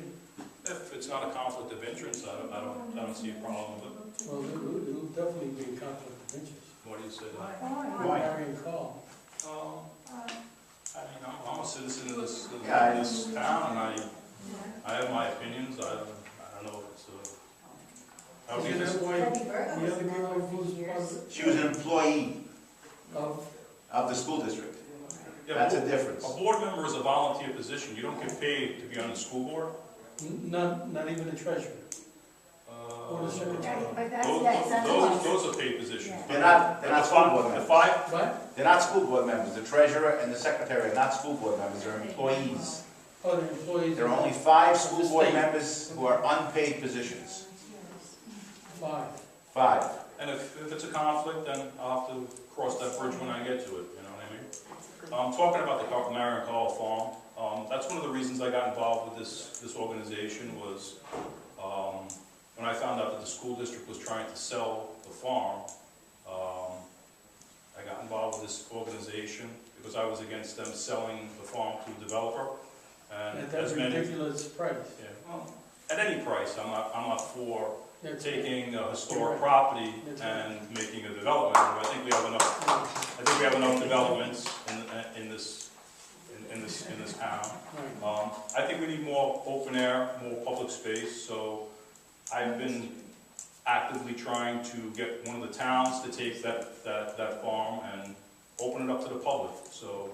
If it's not a conflict of interest, I don't see a problem with it. Well, it'll definitely be a conflict of interest. Why do you say that? Why? Marion Call. I'm a citizen of this town, and I have my opinions. I don't know if it's I would Isn't think that why the other girl who's part of She was an employee of of the school district. yeah, That's a difference. a board member is a volunteer position. You don't get paid to be on the school board. not even the treasurer or the secretary? But that's Those are paid positions. Yeah. They're not school board The members. five, What? They're not school board members. The treasurer and the secretary are not school board members. They're employees. Oh, the employees. There are only 5 school board members who are unpaid positions. 5. 5. and if it's a conflict, then I'll have to cross that bridge when I get to it, you know what I mean? Talking about the Marion Call Farm, that's one of the reasons I got involved with this organization was when I found out that the school district was trying to sell the farm, I got involved with this organization because I was against them selling the farm to a developer. And At that as many, ridiculous price. yeah, well, at any price, I'm not for That's- taking a historic Right. property That's and making a development. I think we have enough developments in this town. Right. I think we need more open air, more public space, so I've been actively trying to get one of the towns to take that farm and open it up to the public. So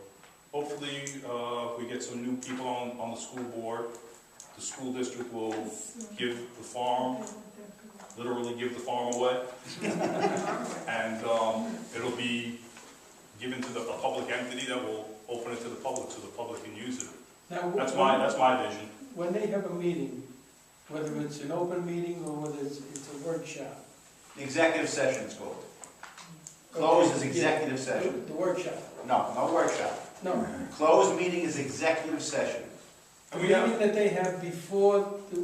hopefully, if we get some new people on the school board, the school district will give the farm, literally give the farm away. And it'll be given to a public entity that will open it to the public so the public can use it. Now, That's my vision. when they have a meeting, whether it's an open meeting or whether it's a workshop. The executive session is called. Closed is Okay, executive yeah, session. The workshop. No workshop. No, Closed meeting is executive session. the And we have, meeting that they have before the,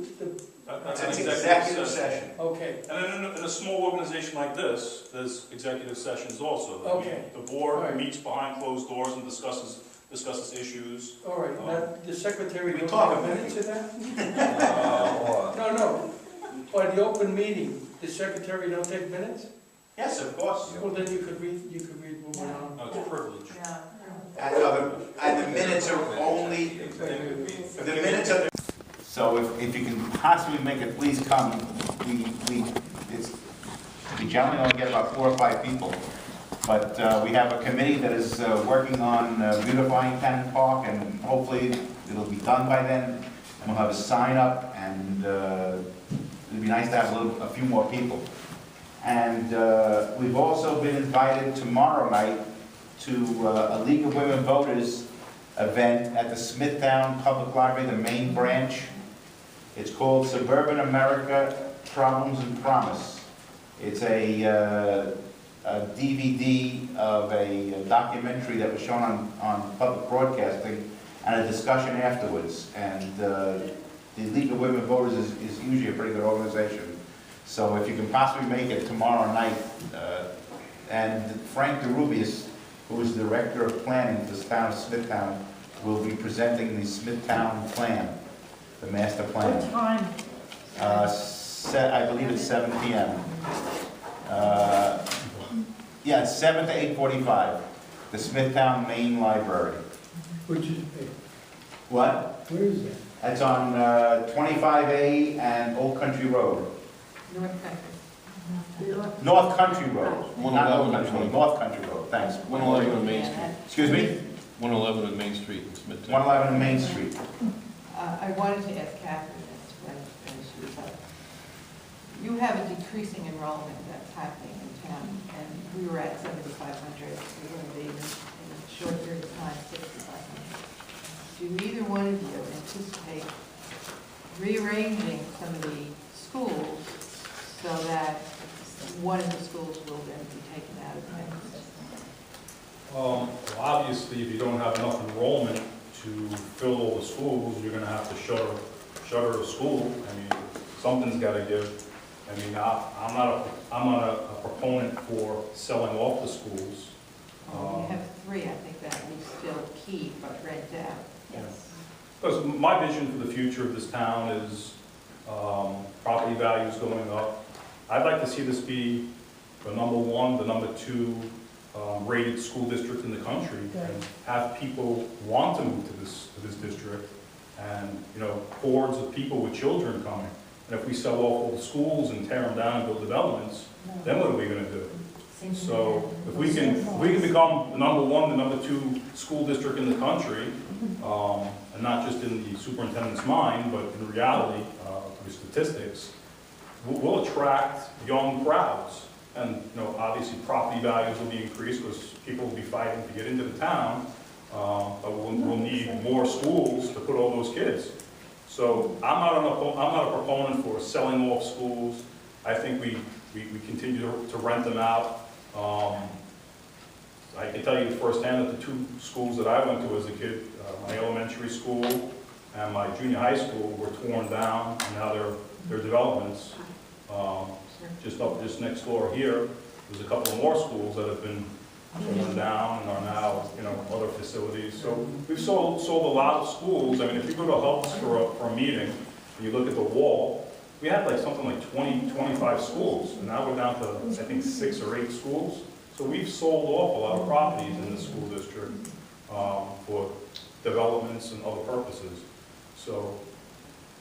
that's an It's executive session. session. okay, And then in a small organization like this, there's executive sessions also. Okay. The board Right. meets behind closed doors and discusses issues. all right, now, the secretary We don't talk take about minutes of that? No, by the open meeting, the secretary don't take minutes? Yes, of course. Well, then you could read what went on. It's a privilege. Yeah. And the minutes are only, the minutes are. So if you can possibly make it, please come. We generally only get about 4 or 5 people. But we have a committee that is working on beautifying Cannon Park, and hopefully it'll be done by then. And we'll have a sign up, and it'd be nice to have a few more people. And we've also been invited tomorrow night to a League of Women Voters event at the Smithtown Public Library, the main branch. It's called Suburban America, Problems and Promise. It's a DVD of a documentary that was shown on public broadcasting and a discussion afterwards. And the League of Women Voters is usually a pretty good organization. So if you can possibly make it tomorrow night, and Frank DeRubius, who is the Director of Planning for the town of Smithtown, will be presenting the Smithtown plan, the master plan. What time? I believe it's 7 p.m. Yeah, 7 to 8:45, the Smithtown Main Library. Which is, What? where is that? That's on 25A and Old Country Road. North Country. North Country Road, not Old 111 Country Road, North Country Road, thanks. 111 on Main Street. Excuse me? 111 on Main Street in Smithtown. 111 Main Street. I wanted to ask Catherine as to when she was up. You have a decreasing enrollment that's happening in town, and we were at 7,500. We're going to be in a short period of time, 6,500. Do either one of you anticipate rearranging some of the schools so that one of the schools will then be taken out of the mix? Well, obviously, if you don't have enough enrollment to fill all the schools, you're gonna have to shutter a school. I mean, something's gotta give. I mean, I'm not a proponent for selling off the schools. You have three, I think that we still keep but rent out. Yes. Because my vision for the future of this town is property values going up. I'd like to see this be the number one, the number two rated school district in the country, and have people want to move to this district, and, you know, hordes of people with children coming. And if we sell off all the schools and tear them down and build developments, then what are we gonna do? So if we can become the number one, the number two school district in the country, and not just in the superintendent's mind, but in reality, through statistics, we'll attract young crowds. And, you know, obviously property values will be increased because people will be fighting to get into the town, but we'll need more schools to put all those kids. So I'm not a proponent for selling off schools. I think we continue to rent them out. I can tell you firsthand that the two schools that I went to as a kid, my elementary school and my junior high school, were torn down, and now they're developments. Just next door here, there's a couple of more schools that have been torn down and are now, you know, other facilities. So we've sold a lot of schools. I mean, if you go to Hubs for a meeting, and you look at the wall, we had like something like 20, 25 schools, and now we're down to, I think, 6 or 8 schools. So we've sold off a lot of properties in the school district for developments and other purposes. So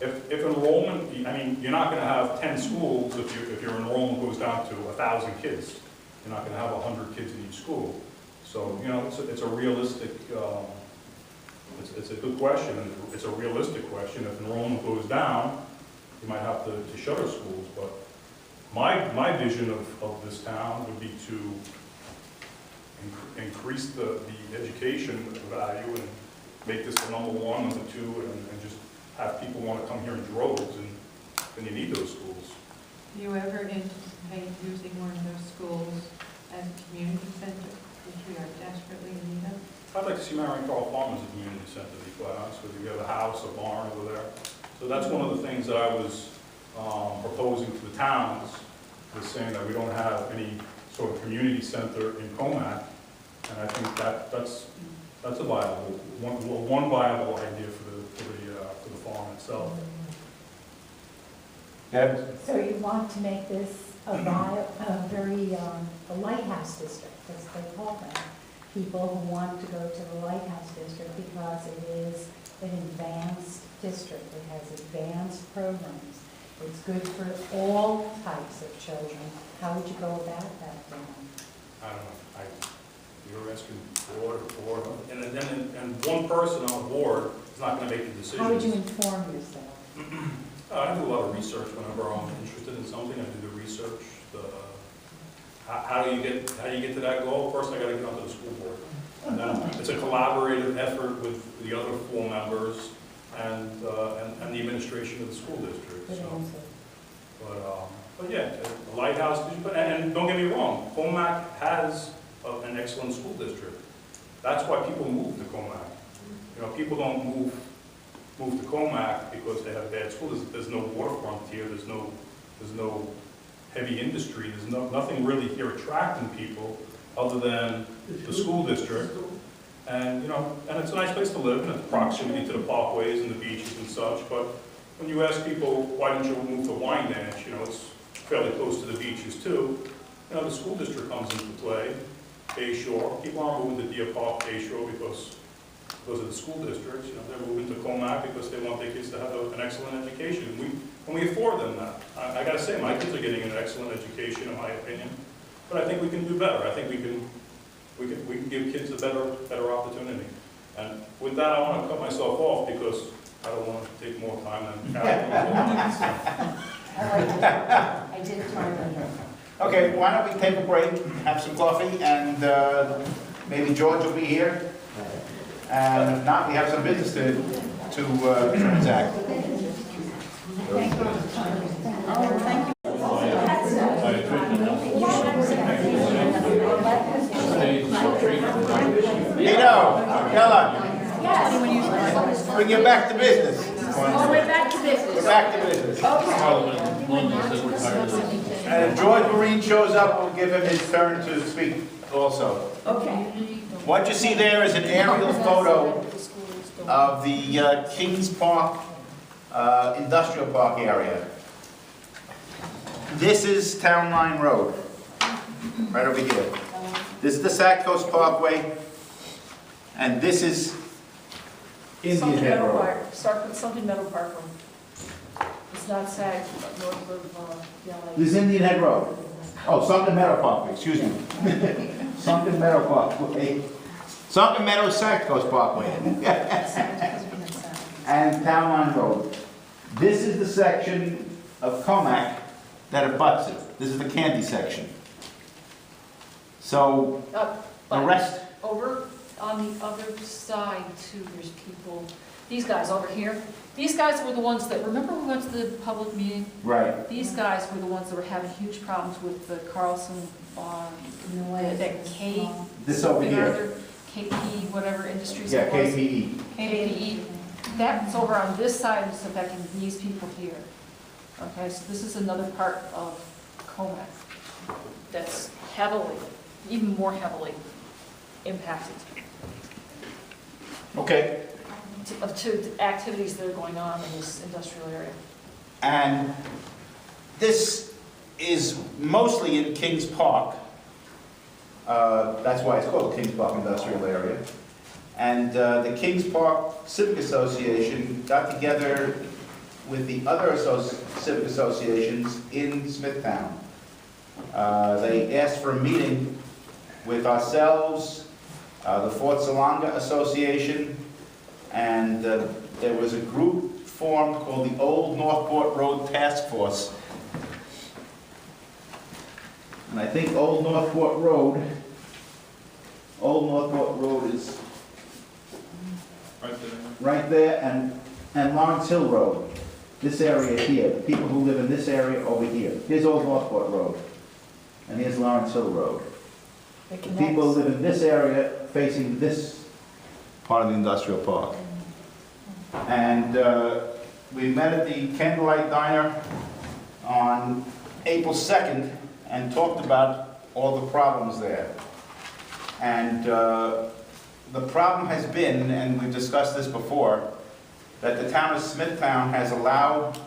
if enrollment, I mean, you're not going to have 10 schools if your enrollment goes down to 1,000 kids. You're not going to have 100 kids in each school. So, you know, it's a realistic, it's a good question, and it's a realistic question. If enrollment goes down, you might have to shutter schools. But my vision of this town would be to increase the education value and make this the number one, number two, and just have people want to come here in droves, and then you need those schools. Do you ever anticipate using one of those schools as a community center, which we are desperately in need of? I'd like to see Marion Carl Farm as a community center, to be quite honest with you. We have a house, a barn over there. So that's one of the things that I was proposing to the towns, was saying that we don't have any sort of community center in Commack, and I think that's a viable, one viable idea for the farm itself. Deb? So you want to make this a lighthouse district, as they call them. People who want to go to the lighthouse district because it is an advanced district. It has advanced programs. It's good for all types of children. How would you go about that, Dan? I don't know, you're asking board, and one person on a board is not going to make the decisions. How would you inform yourself? I do a lot of research whenever I'm interested in something. I do the research. How do you get to that goal? First, I got to get onto the school board. And then it's a collaborative effort with the other 4 members and the administration of the school district. Good So, answer. but yeah, the lighthouse. And don't get me wrong, Commack has an excellent school district. That's why people move to Commack. You know, people don't move to Commack because they have bad schools. There's no waterfront here. There's no heavy industry. There's nothing really here attracting people other than the school district. And, you know, and it's a nice place to live, and it's proximity to the parkways and the beaches and such. But when you ask people, why didn't you move to Wyandanch, you know, it's fairly close to the beaches too. You know, the school district comes into play, Bay Shore. People aren't moving to Deer Park, Bay Shore because of the school districts. You know, they're moving to Commack because they want their kids to have an excellent education. And we afford them that. I gotta say, my kids are getting an excellent education, in my opinion. But I think we can do better. I think we can give kids a better opportunity. And with that, I want to cut myself off because I don't want to take more time than I did find it. Okay, why don't we take a break, have some coffee, and maybe George will be here. And if not, we have some business to transact. Ella, bring you back to business. Oh, we're back to business. We're back to business. And if George Marine shows up, we'll give him his turn to speak also. Okay. What you see there is an aerial photo of the Kings Park Industrial Park area. This is Town Line Road, right over here. This is the Sac Coast Parkway, and this is Indian Head Road. Something Meadow Park Road. It's not SAG, but north of, This is Indian Head Road. Oh, Sunken Meadow Parkway, excuse me. Sunken Meadow Parkway. Sunken Meadow Sac Coast Parkway. And Town Line Road. This is the section of Commack that abuts it. This is the Candy section. So, the rest, over on the other side too, there's people, these guys over here. These guys were the ones that, remember we went to the public meeting? right. These guys were the ones that were having huge problems with the Carlson, that K. This over here. KP, whatever industries Yeah, it was. KPE. KPE. That's over on this side, it's affecting these people here. Okay, so this is another part of Commack that's heavily, even more heavily impacted Okay. to activities that are going on in this industrial area. And this is mostly in Kings Park. That's why it's called Kings Park Industrial Area. And the Kings Park Civic Association got together with the other civic associations in Smithtown. They asked for a meeting with ourselves, the Fort Salonga Association, and there was a group formed called the Old Northport Road Task Force. And I think Old Northport Road is right there, and Lawrence Hill Road. This area here, the people who live in this area over here. Here's Old Northport Road, and here's Lawrence Hill Road. The people who live in this area facing this part of the industrial park. And we met at the Candlelight Diner on April 2nd and talked about all the problems there. And the problem has been, and we've discussed this before, that the town of Smithtown has allowed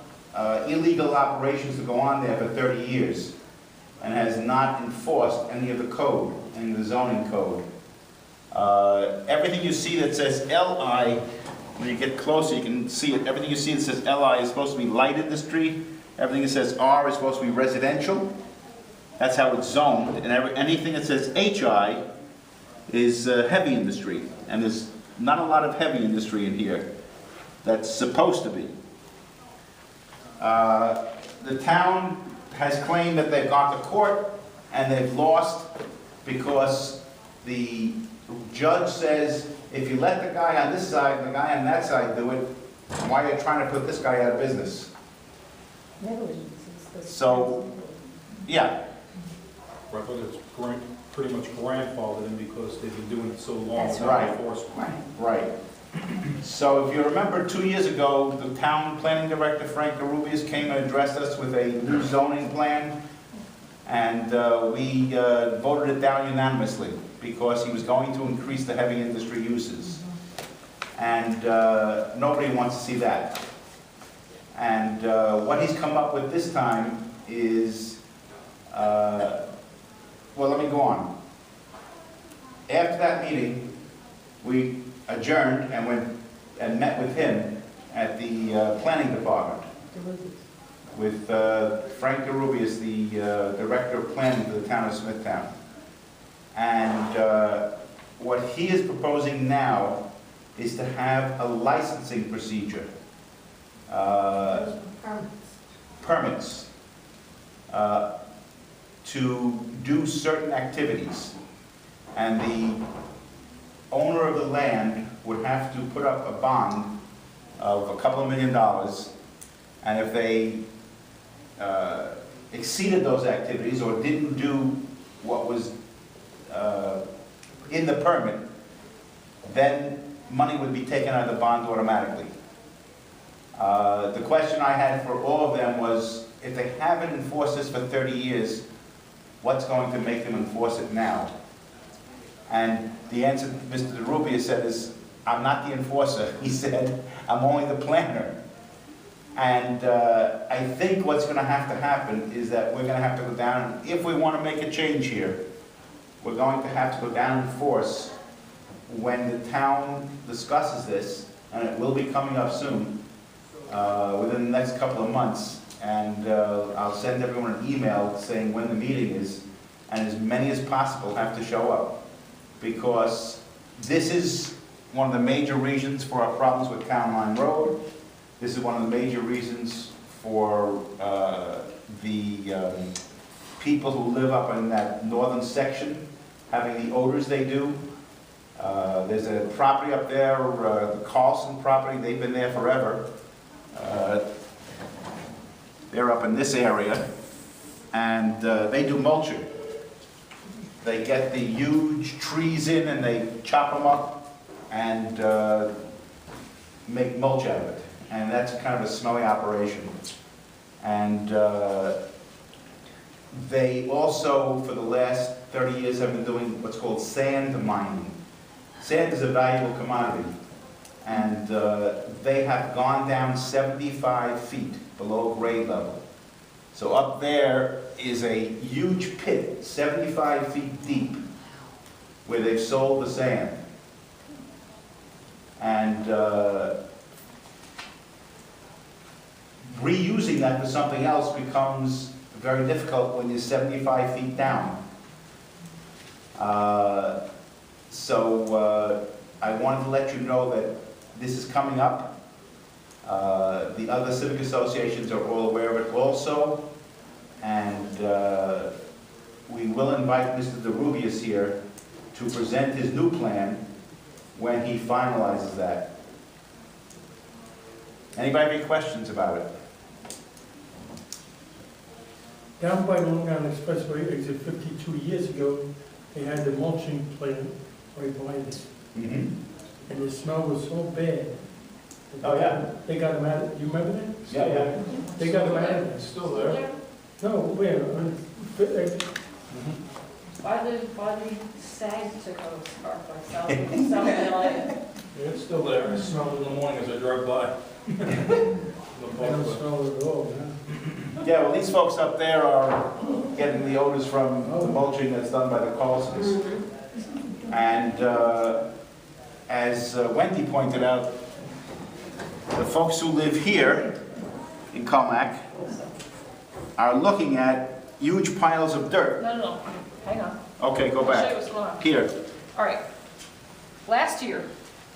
illegal operations to go on there for 30 years and has not enforced any of the code, any of the zoning code. Everything you see that says LI, when you get closer you can see it, everything you see that says LI is supposed to be light industry, everything that says R is supposed to be residential. That's how it's zoned, and anything that says HI is heavy industry, and there's not a lot of heavy industry in here that's supposed to be. The town has claimed that they've gone to court and they've lost because the judge says if you let the guy on this side and the guy on that side do it, why are you trying to put this guy out of business? So, yeah. Right, but it's pretty much grandfathered in because they've been doing it so long That's without right. enforcement. Right. So if you remember 2 years ago, the town planning director, Frank Garubias, came and addressed us with a new zoning plan. And we voted it down unanimously because he was going to increase the heavy industry uses. And nobody wants to see that. And what he's come up with this time is, well, let me go on. After that meeting, we adjourned and went and met with him at the planning department with Frank DeRubius, the director of planning for the town of Smithtown. And what he is proposing now is to have a licensing procedure. Permits to do certain activities. And the owner of the land would have to put up a bond of a couple of $1 million. And if they exceeded those activities or didn't do what was in the permit, then money would be taken out of the bond automatically. The question I had for all of them was, if they haven't enforced this for 30 years, what's going to make them enforce it now? And the answer Mr. DeRubia said is, I'm not the enforcer. He said, I'm only the planner. And I think what's going to happen is that we're going to have to go down, if we want to make a change here, we're going to have to go down in force when the town discusses this, and it will be coming up soon, within the next couple of months. And I'll send everyone an email saying when the meeting is, and as many as possible have to show up. Because this is one of the major reasons for our problems with Town Line Road. This is one of the major reasons for the people who live up in that northern section having the odors they do. There's a property up there, the Carlson property, they've been there forever. They're up in this area, and they do mulching. They get the huge trees in and they chop them up and make mulch out of it. And that's kind of a smelly operation. And they also, for the last 30 years, have been doing what's called sand mining. Sand is a valuable commodity. And they have gone down 75 feet below grade level. So up there is a huge pit, 75 feet deep, where they've sold the sand. And reusing that for something else becomes very difficult when you're 75 feet down. So I wanted to let you know that this is coming up. The other civic associations are all aware of it also. And we will invite Mr. DeRubius here to present his new plan when he finalizes that. Anybody have any questions about it? Down by Long Island Expressway, exit 52 years ago, they had the mulching plant right behind us. Mm-hmm. And the smell was so bad. Oh, yeah. They got them out of, you remember that? Yeah, yeah. They got them out of It's still there. No, where? By the stag took over park by South Carolina. Yeah, it's still there. I smelled it in the morning as I drove by. I don't smell it at all, man. Yeah, well, these folks up there are getting the odors from the mulching that's done by the Carlsons. And as Wendy pointed out, the folks who live here in Commack are looking at huge piles of dirt. No, hang on. Okay, go I'll show you back. what's going on. Here. All right. Last year,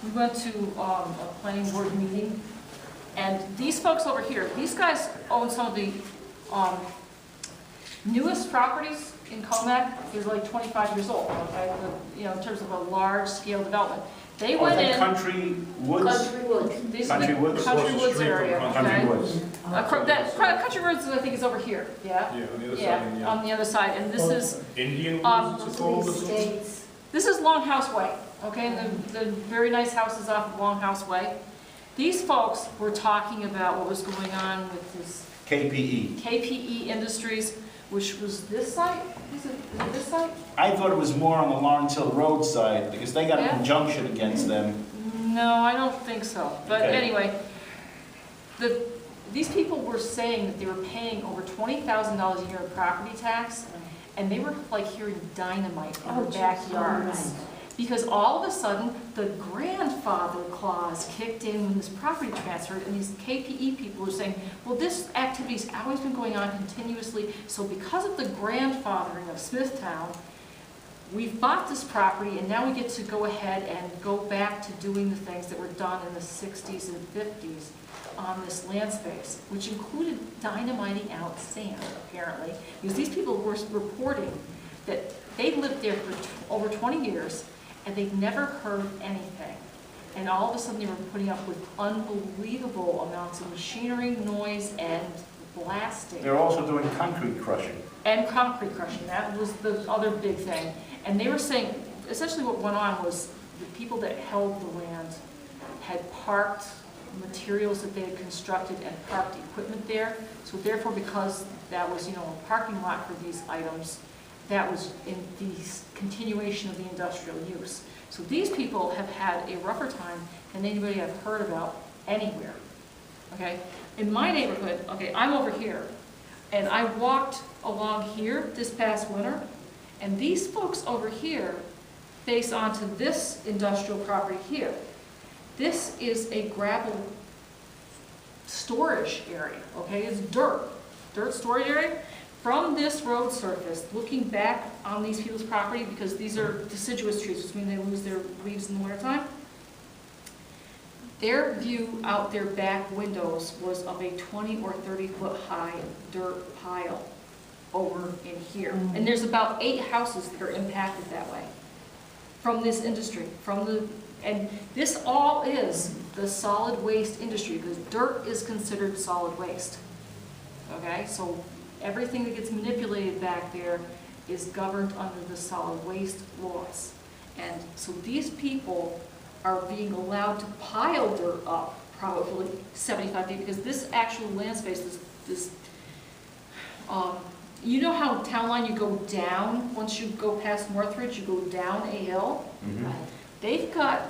we went to a planning board meeting, and these folks over here, these guys own some of the newest properties in Commack. They're like 25 years old, okay? You know, in terms of a large-scale development. They went in. Country Woods? Country Woods. These are Country the Woods? Country Across the Woods street from area, Country okay? Woods. Country Woods, I think, is over here, yeah? Yeah, on the other side. Yeah, on the other side, and this is, Indian Woods, it's called. this is Longhouse Way, okay? The very nice houses off of Longhouse Way. These folks were talking about what was going on with this KPE. KPE Industries, which was this site? Is it this site? I thought it was more on the Lawrence Hill Road side, because they got Yeah? an injunction against them. No, I don't think so. But Okay. anyway, these people were saying that they were paying over $20,000 a year in property tax, and they were like hearing dynamite in their backyards. Because all of a sudden, the grandfather clause kicked in when this property transferred, and these KPE people are saying, well, this activity's always been going on continuously, so because of the grandfathering of Smithtown, we've bought this property, and now we get to go ahead and go back to doing the things that were done in the 60s and 50s on this land space, which included dynamiting out sand, apparently, because these people were reporting that they lived there for over 20 years, and they'd never heard anything. And all of a sudden, they were putting up with unbelievable amounts of machinery, noise, and blasting. They're also doing concrete crushing. And concrete crushing, that was the other big thing. And they were saying, essentially what went on was the people that held the land had parked materials that they had constructed and parked equipment there. So therefore, because that was, a parking lot for these items, that was in the continuation of the industrial use. So these people have had a rougher time than anybody I've heard about anywhere, okay? In my neighborhood, okay, I'm over here, and I walked along here this past winter, and these folks over here face onto this industrial property here. This is a gravel storage area, okay? It's dirt storage area. From this road surface, looking back on these people's property, because these are deciduous trees, which means they lose their leaves in the wintertime, their view out their back windows was of a 20 or 30 foot high dirt pile over in here. And there's about 8 houses that are impacted that way from this industry, and this all is the solid waste industry, because dirt is considered solid waste, okay? So everything that gets manipulated back there is governed under the solid waste laws. And so these people are being allowed to pile dirt up probably 75 feet, because this actual land space, you know how town line you go down, once you go past Northridge, you go down a hill? Mhm. They've got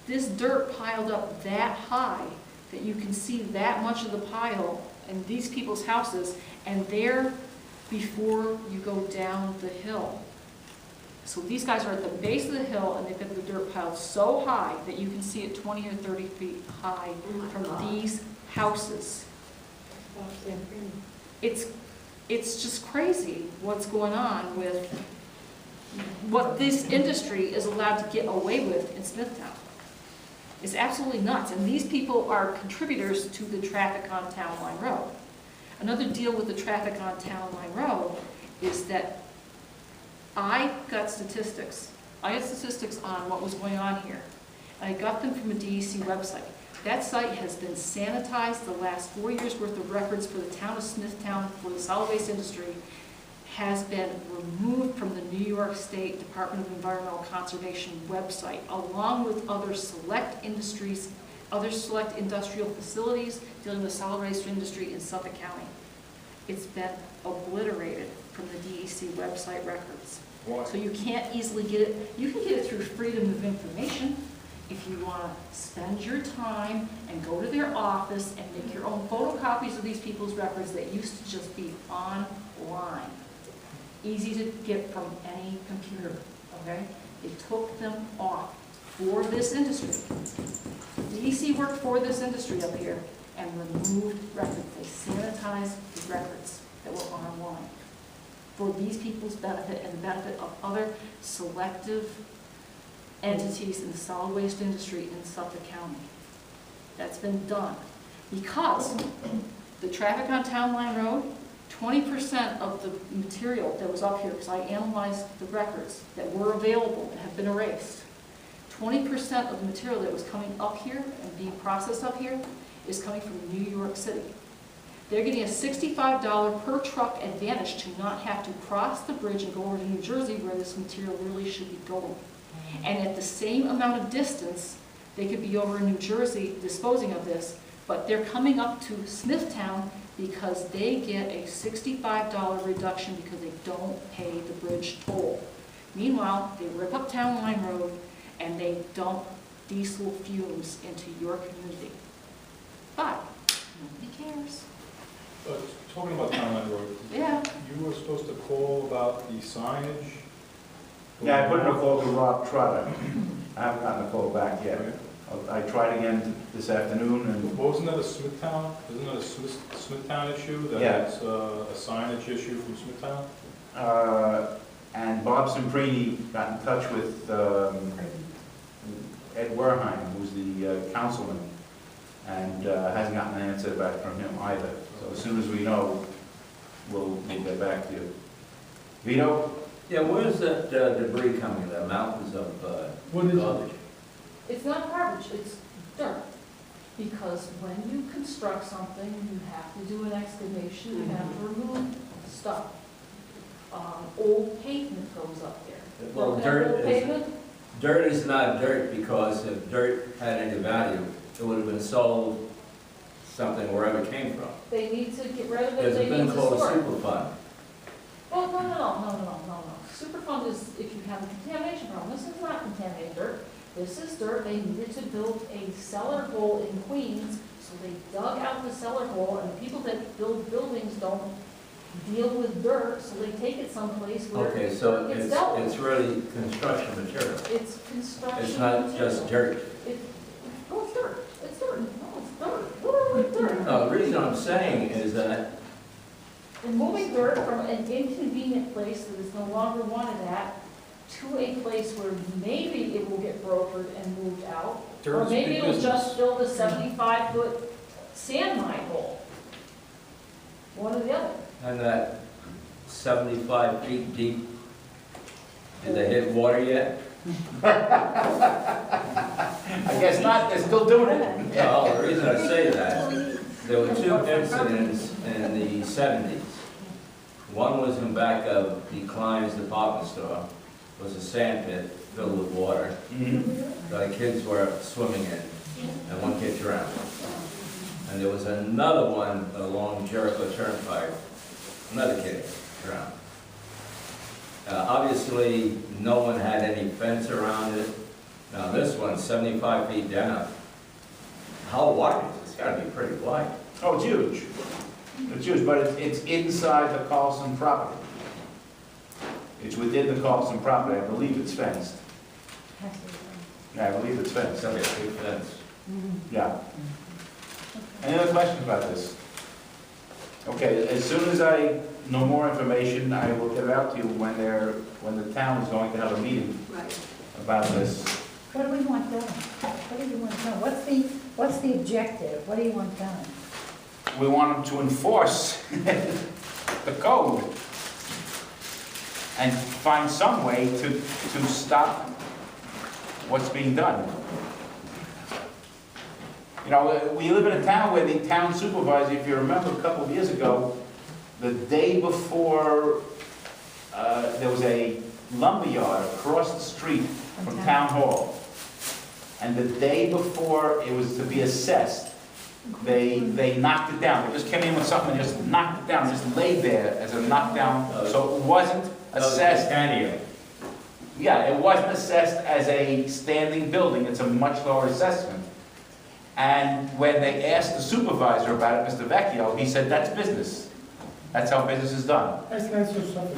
this dirt piled up that high that you can see that much of the pile in these people's houses, and they're before you go down the hill. So these guys are at the base of the hill, and they've got the dirt piled so high that you can see it 20 or 30 feet high from these houses. It's just crazy what's going on with what this industry is allowed to get away with in Smithtown. It's absolutely nuts, and these people are contributors to the traffic on Town Line Road. Another deal with the traffic on Town Line Road is that I got statistics. I had statistics on what was going on here. I got them from a DEC website. That site has been sanitized. The last 4 years' worth of records for the town of Smithtown for the solid waste industry has been removed from the New York State Department of Environmental Conservation website, along with other select industries, other select industrial facilities dealing with solid waste industry in Suffolk County. It's been obliterated from the DEC website records. Why? So you can't easily get it. You can get it through Freedom of Information if you want to spend your time and go to their office and make your own photocopies of these people's records that used to just be online. Easy to get from any computer, okay? They took them off for this industry. DEC worked for this industry up here and removed records. They sanitized the records that were online for these people's benefit and the benefit of other selective entities in the solid waste industry in Suffolk County. That's been done because the traffic on Town Line Road, 20% of the material that was up here, because I analyzed the records that were available that have been erased, 20% of the material that was coming up here and being processed up here is coming from New York City. They're getting a $65 per truck advantage to not have to cross the bridge and go over to New Jersey where this material really should be going. And at the same amount of distance, they could be over in New Jersey disposing of this, but they're coming up to Smithtown because they get a $65 reduction because they don't pay the bridge toll. Meanwhile, they rip up Town Line Road and they dump diesel fumes into your community. But He cares. Talking about Town Line Road, Yeah. you were supposed to call about the signage? Yeah, I put in a call to Rob Trotter. I haven't gotten a call back yet. I tried again this afternoon and, Wasn't that a Smithtown, isn't that a Smithtown issue? That Yeah. it's a signage issue from Smithtown? and Bob Semprini got in touch with Ed Werheim, who's the councilman, and hasn't gotten an answer back from him either. So as soon as we know, we'll get back to you. Vito? Yeah, where's that debris coming, the mountains of What is it? garbage? It's not garbage, it's dirt. Because when you construct something, you have to do an excavation, you have to remove stuff. Old pavement goes up there. Well, Broken dirt old is- pavement, Dirt is not dirt, because if dirt had any value, it would have been sold something wherever it came from. they need to get rid of it, There's a they need thing to called a store it. Superfund. Oh, no. Superfund is if you have a contamination problem. This is not contaminated dirt. This is dirt. They needed to build a cellar hole in Queens, so they dug out the cellar hole, and the people that build buildings don't deal with dirt, so they take it someplace where Okay, so it gets dealt with. it's really construction material. It's construction. It's not material. just dirt. No, it's dirt. It's dirt. No, it's dirt. Literally dirt. No, the reason I'm saying is that, And moving dirt from an inconvenient place that is no longer wanted at to a place where maybe it will get brokered and moved out. Or Dirt's maybe big it'll business. just build a 75-foot sand mine hole. One or the other. and that 75 feet deep, did they hit water yet? I guess not, they're still doing it. Well, the reason I say that, there were two incidents in the 70s. One was in back of the Klein's department store. It was a sand pit filled with water. The kids were swimming in, and one kid drowned. And there was another one along Jericho Turnpike, another kid drowned. Obviously, no one had any fence around it. Now, this one's 75 feet down. How wide is it? It's gotta be pretty wide. Oh, it's huge. It's huge, but it's inside the Carlson property. It's within the Carlson property. I believe it's fenced. Yeah, I believe it's It's fenced. gotta be a big fence. Yeah. Any other questions about this? Okay, as soon as I know more information, I will get it out to you when the town is going to have a meeting Right. about this. What do we want done? What do you want done? What's the objective? What do you want done? We want them to enforce the code and find some way to stop what's being done. You know, we live in a town where the town supervisor, if you remember a couple of years ago, the day before, there was a lumber yard across the street from Town Hall. And the day before it was to be assessed, they knocked it down. They just came in with something and just knocked it down, just laid there as a knockdown. So it wasn't assessed. Patio. Yeah, it wasn't assessed as a standing building. It's a much lower assessment. And when they asked the supervisor about it, Mr. Vecchio, he said, that's business. That's how business is done. That's not so Suffolk.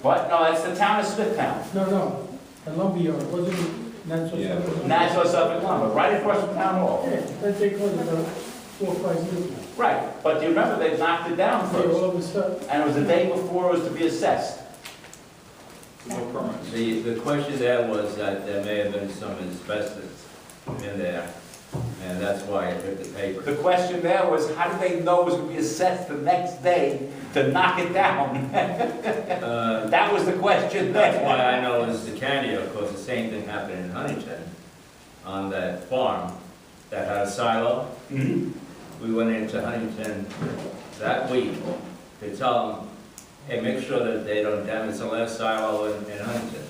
What? No, that's the town of Smithtown. No, a lumber yard, wasn't it? Not so Yeah. Suffolk. Nassau Suffolk Lumber, right across from Town Hall. Yeah, that they closed it about 4 or 5 years ago. Right, but do you remember they knocked it down Yeah, first? all of a sudden, And it was the day before it was to be assessed. No permits. The question there was that there may have been some asbestos in there, and that's why it hit the paper. The question there was, how did they know it was going to be assessed the next day to knock it down? That was the question. That's why I know it's the Candia, because the same thing happened in Huntington on that farm that had a silo. Mhm. We went into Huntington that week to tell them, hey, make sure that they don't damage the last silo in Huntington.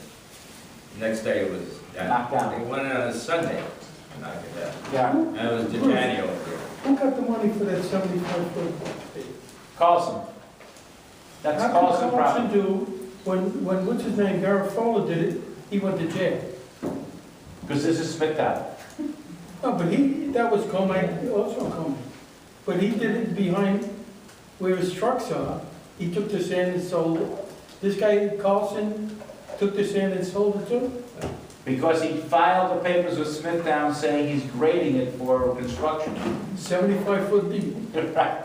Next day it was down. Knocked down. They went in on a Sunday to knock it down. Yeah, And it was the Candia over there. who got the money for that 75-foot? Carlson. That's How Carlson could Carlson property. do, when what's his name, Garofalo did it, he went to jail. Because this is Smithtown. No, but that was Commack, also Commack. But he did it behind where his trucks are. He took the sand and sold it. This guy, Carlson, took the sand and sold it too? Because he filed the papers with Smithtown saying he's grading it for construction. 75-foot deep. Right.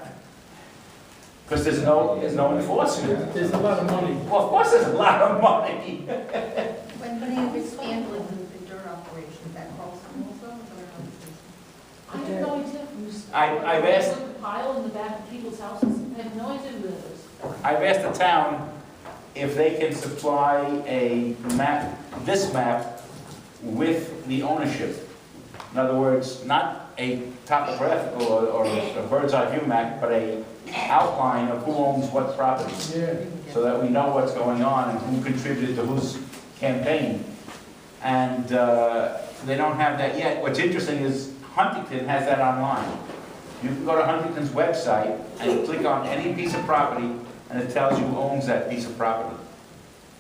Because there's no enforcement. There's a lot of money. Well, of course there's a lot of money. When he was handling the dirt operation, that Carlson also, I have no idea who's. I've asked- Like a pile in the back of people's houses, I have no idea who that is. I've asked the town if they can supply a map, this map, with the ownership. In other words, not a topographical or a bird's eye view map, but a outline of who owns what property, Yeah. so that we know what's going on and who contributed to whose campaign. And they don't have that yet. What's interesting is Huntington has that online. You can go to Huntington's website and click on any piece of property, and it tells you who owns that piece of property.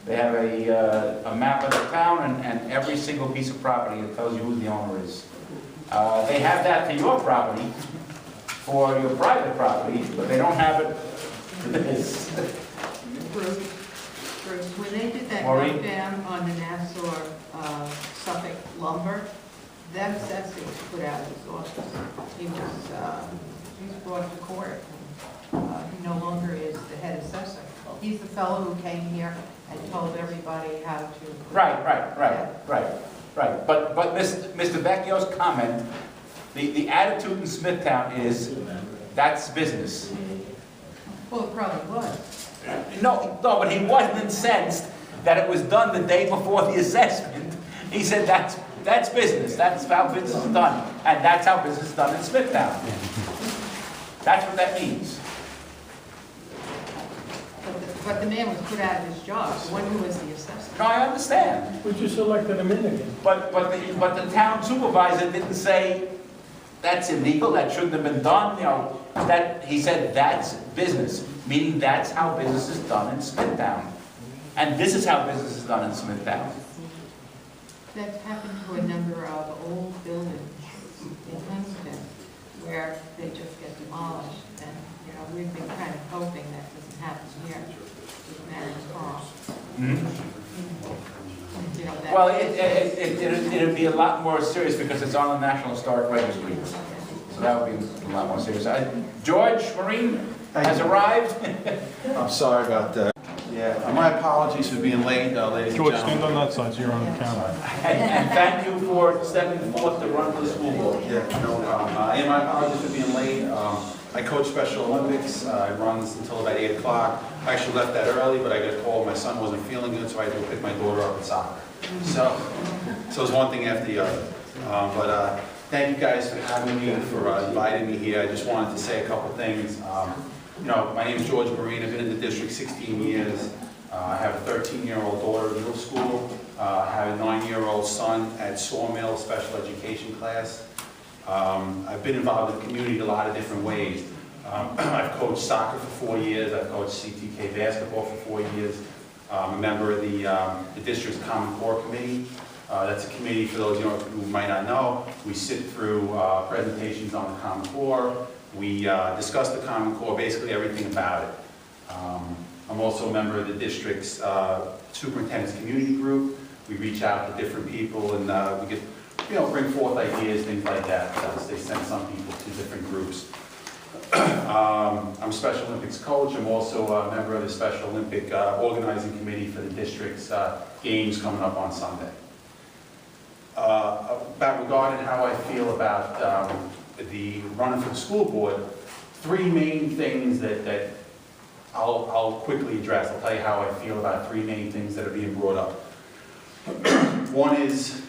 They have a map of the town, and every single piece of property, it tells you who the owner is. They have that for your property, for your private property, but they don't have it for this. Bruce, when they did that Maureen? knock down on the Nassau, Suffolk lumber, them Sessions put out his office. He was brought to court. He no longer is the head assessor. He's the fellow who came here and told everybody how to. Right. But Mr. Vecchio's comment, the attitude in Smithtown is, that's business. Well, it probably was. No, but he wasn't incensed that it was done the day before the assessment. He said that's business, that's how business is done, and that's how business is done in Smithtown. That's what that means. But the man was put out of his job, the one who was the assessor. No, I understand, We just elected him in again. but the town supervisor didn't say, that's illegal, that shouldn't have been done, you know, that, he said that's business, meaning that's how business is done in Smithtown. And this is how business is done in Smithtown. That's happened to a number of old buildings in Huntington where they just get demolished. And, you know, we've been kind of hoping that doesn't happen here with Marion's Farm. You know, that- Well, it'd be a lot more serious because it's on the National Historic Registry. So that would be a lot more serious. George Marine has arrived. I'm sorry about that. Yeah, my apologies for being late, ladies and George, stand gentlemen. on that side so you're on the camera. And thank you for stepping forth to run for the school board. Yeah, no problem. And my apologies for being late. I coach Special Olympics. It runs until about 8 o'clock. I actually left that early, but I got a call. My son wasn't feeling good, so I had to go pick my daughter up at soccer. So it's one thing after the other. But thank you guys for having me, for inviting me here. I just wanted to say a couple things. You know, my name is George Marine. I've been in the district 16 years. I have a 13-year-old daughter in middle school. I have a 9-year-old son at Sawmill special education class. I've been involved in the community in a lot of different ways. I've coached soccer for 4 years. I've coached CTK basketball for 4 years. I'm a member of the district's Common Core Committee. That's a committee, for those of you who might not know. We sit through presentations on the Common Core. We discuss the Common Core, basically everything about it. I'm also a member of the district's superintendent's community group. We reach out to different people and we get, bring forth ideas, things like that. They send some people to different groups. I'm a Special Olympics coach. I'm also a member of the Special Olympic organizing committee for the district's games coming up on Sunday. Regarding how I feel about the running for the school board, 3 main things that I'll quickly address. I'll tell you how I feel about 3 main things that are being brought up. One is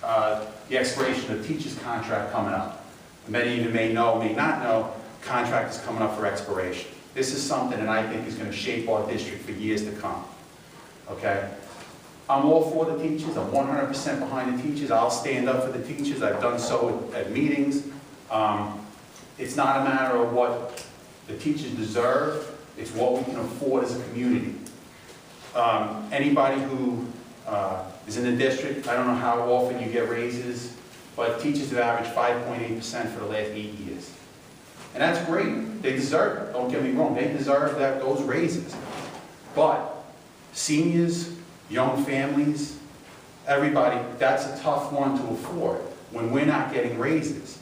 the expiration of the teacher's contract coming up. Many of you may know, may not know, contract is coming up for expiration. This is something that I think is going to shape our district for years to come. Okay? I'm all for the teachers. I'm 100% behind the teachers. I'll stand up for the teachers. I've done so at meetings. It's not a matter of what the teachers deserve. It's what we can afford as a community. Anybody who is in the district, I don't know how often you get raises, but teachers have averaged 5.8% for the last 8 years. And that's great, they deserve it, don't get me wrong, they deserve those raises. But seniors, young families, everybody, that's a tough one to afford when we're not getting raises.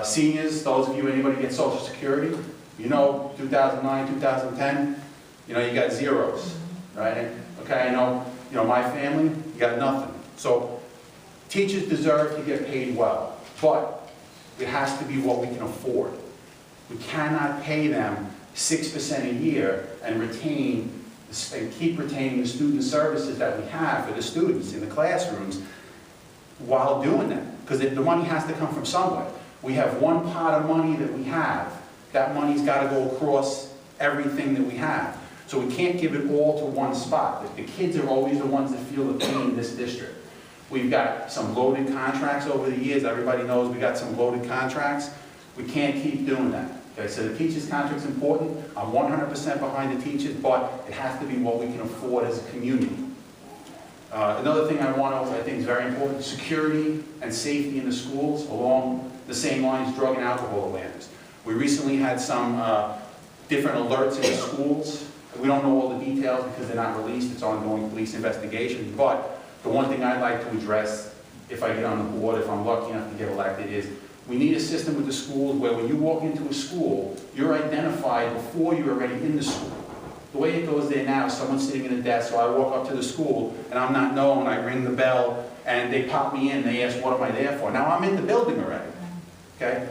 Seniors, those of you, anybody get Social Security, you know, 2009, 2010, you know, you got zeros, right? Okay, I know, you know, my family, you got nothing. So teachers deserve to get paid well, but it has to be what we can afford. We cannot pay them 6% a year and keep retaining the student services that we have for the students in the classrooms while doing that, because the money has to come from somewhere. We have one pot of money that we have. That money's got to go across everything that we have. So we can't give it all to one spot. The kids are always the ones that feel the pain in this district. We've got some loaded contracts over the years. Everybody knows we got some loaded contracts. We can't keep doing that. Okay, so the teachers' contract's important. I'm 100% behind the teachers, but it has to be what we can afford as a community. Another thing I think is very important, security and safety in the schools along the same lines, drug and alcohol awareness. We recently had some different alerts in the schools. We don't know all the details because they're not released. It's ongoing police investigation. But the one thing I'd like to address, if I get on the board, if I'm lucky enough to get elected, is we need a system with the schools where when you walk into a school, you're identified before you're already in the school. The way it goes there now is someone's sitting in a desk, so I walk up to the school and I'm not known, I ring the bell and they pop me in, they ask what am I there for. Now I'm in the building already, okay?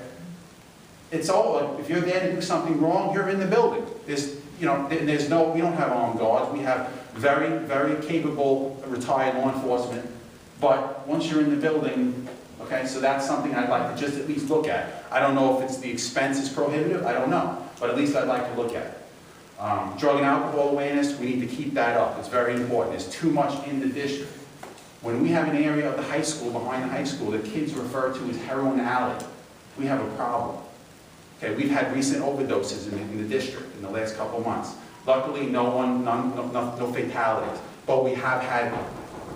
It's all, like, if you're there to do something wrong, you're in the building. We don't have armed guards, we have very, very capable retired law enforcement, but once you're in the building, okay, so that's something I'd like to just at least look at. I don't know if it's the expense is prohibitive, I don't know, but at least I'd like to look at it. Drug and alcohol awareness, we need to keep that up. It's very important. There's too much in the district. When we have an area of the high school, behind the high school, that kids refer to as heroin alley, we have a problem. Okay, we've had recent overdoses in the district in the last couple of months. Luckily, no fatalities, but we have had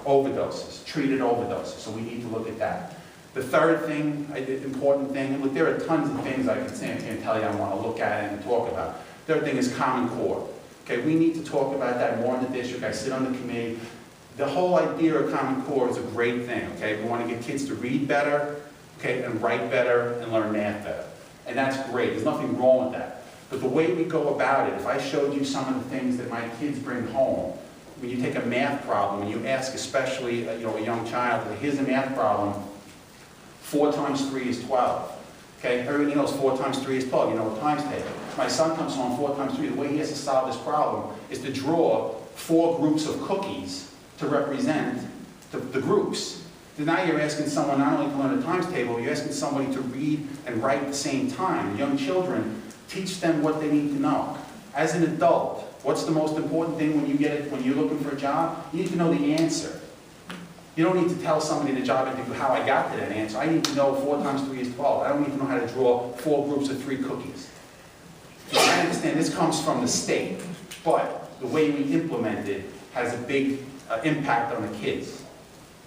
overdoses, treated overdoses, so we need to look at that. The third thing, important thing, and look, there are tons of things I can say, I can't tell you I want to look at and talk about. Third thing is Common Core. Okay, we need to talk about that more in the district. I sit on the committee. The whole idea of Common Core is a great thing. Okay, we want to get kids to read better, okay, and write better and learn math better, and that's great. There's nothing wrong with that. But the way we go about it, if I showed you some of the things that my kids bring home, when you take a math problem and you ask, especially a young child, here's a math problem. 4 times 3 is 12. Okay, everybody knows 4 times 3 is 12, you know a times table. My son comes home 4 times 3, the way he has to solve this problem is to draw 4 groups of cookies to represent the groups. So now you're asking someone not only to learn a times table, you're asking somebody to read and write at the same time. Young children, teach them what they need to know. As an adult, what's the most important thing when you're looking for a job? You need to know the answer. You don't need to tell somebody in the job interview how I got to that answer. I need to know 4 times 3 is 12. I don't need to know how to draw 4 groups of 3 cookies. I understand this comes from the state, but the way we implement it has a big impact on the kids.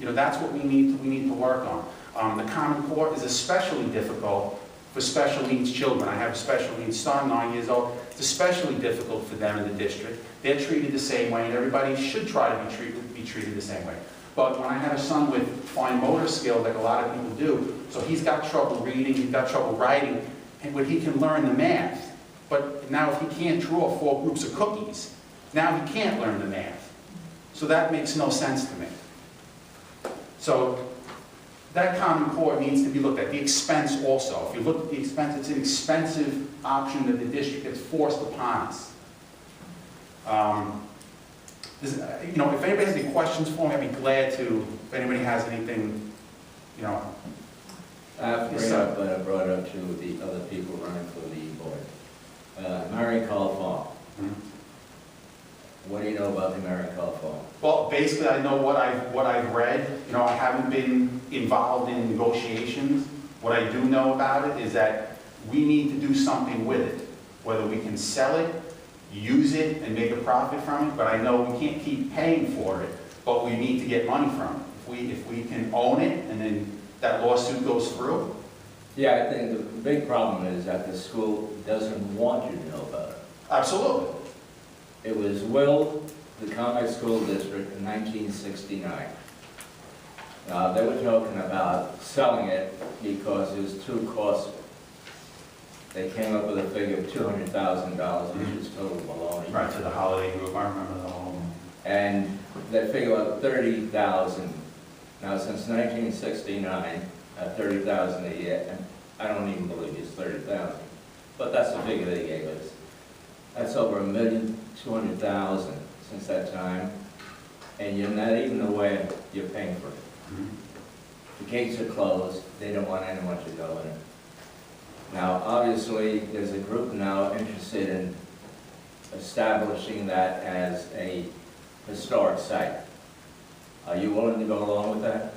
That's what we need to work on. The Common Core is especially difficult for special needs children. I have a special needs son, 9 years old. It's especially difficult for them in the district. They're treated the same way, and everybody should try to be treated the same way. But when I have a son with fine motor skills, like a lot of people do, so he's got trouble reading, he's got trouble writing, and when he can learn the math. But now if he can't draw 4 groups of cookies, now he can't learn the math. So that makes no sense to me. So that Common Core needs to be looked at. The expense also. If you look at the expense, it's an expensive option that the district has forced upon us. If anybody has any questions for me, I'd be glad to. If anybody has anything, I have to bring up what I brought up to the other people running for the board. Marion Call Farm. Mm-hmm. What do you know about the Marion Call Farm? Well, basically, I know what I've read. I haven't been involved in negotiations. What I do know about it is that we need to do something with it. Whether we can sell it, use it, and make a profit from it, but I know we can't keep paying for it, but we need to get money from it. If we can own it, and then that lawsuit goes through, Yeah, I think the big problem is that the school doesn't want you to know about it. Absolutely. It was willed the Commack School District in 1969. They were talking about selling it because it was too costly. They came up with a figure of $200,000, which is total baloney. Right, to the Holiday Group, I remember the whole. And they figure out 30,000. Now, since 1969, at 30,000 a year, and I don't even believe it's 30,000, but that's the figure they gave us. That's over $1,200,000 since that time, and you're not even aware you're paying for it. The gates are closed, they don't want anyone to go in it. Now, obviously, there's a group now interested in establishing that as a historic site. Are you willing to go along with that?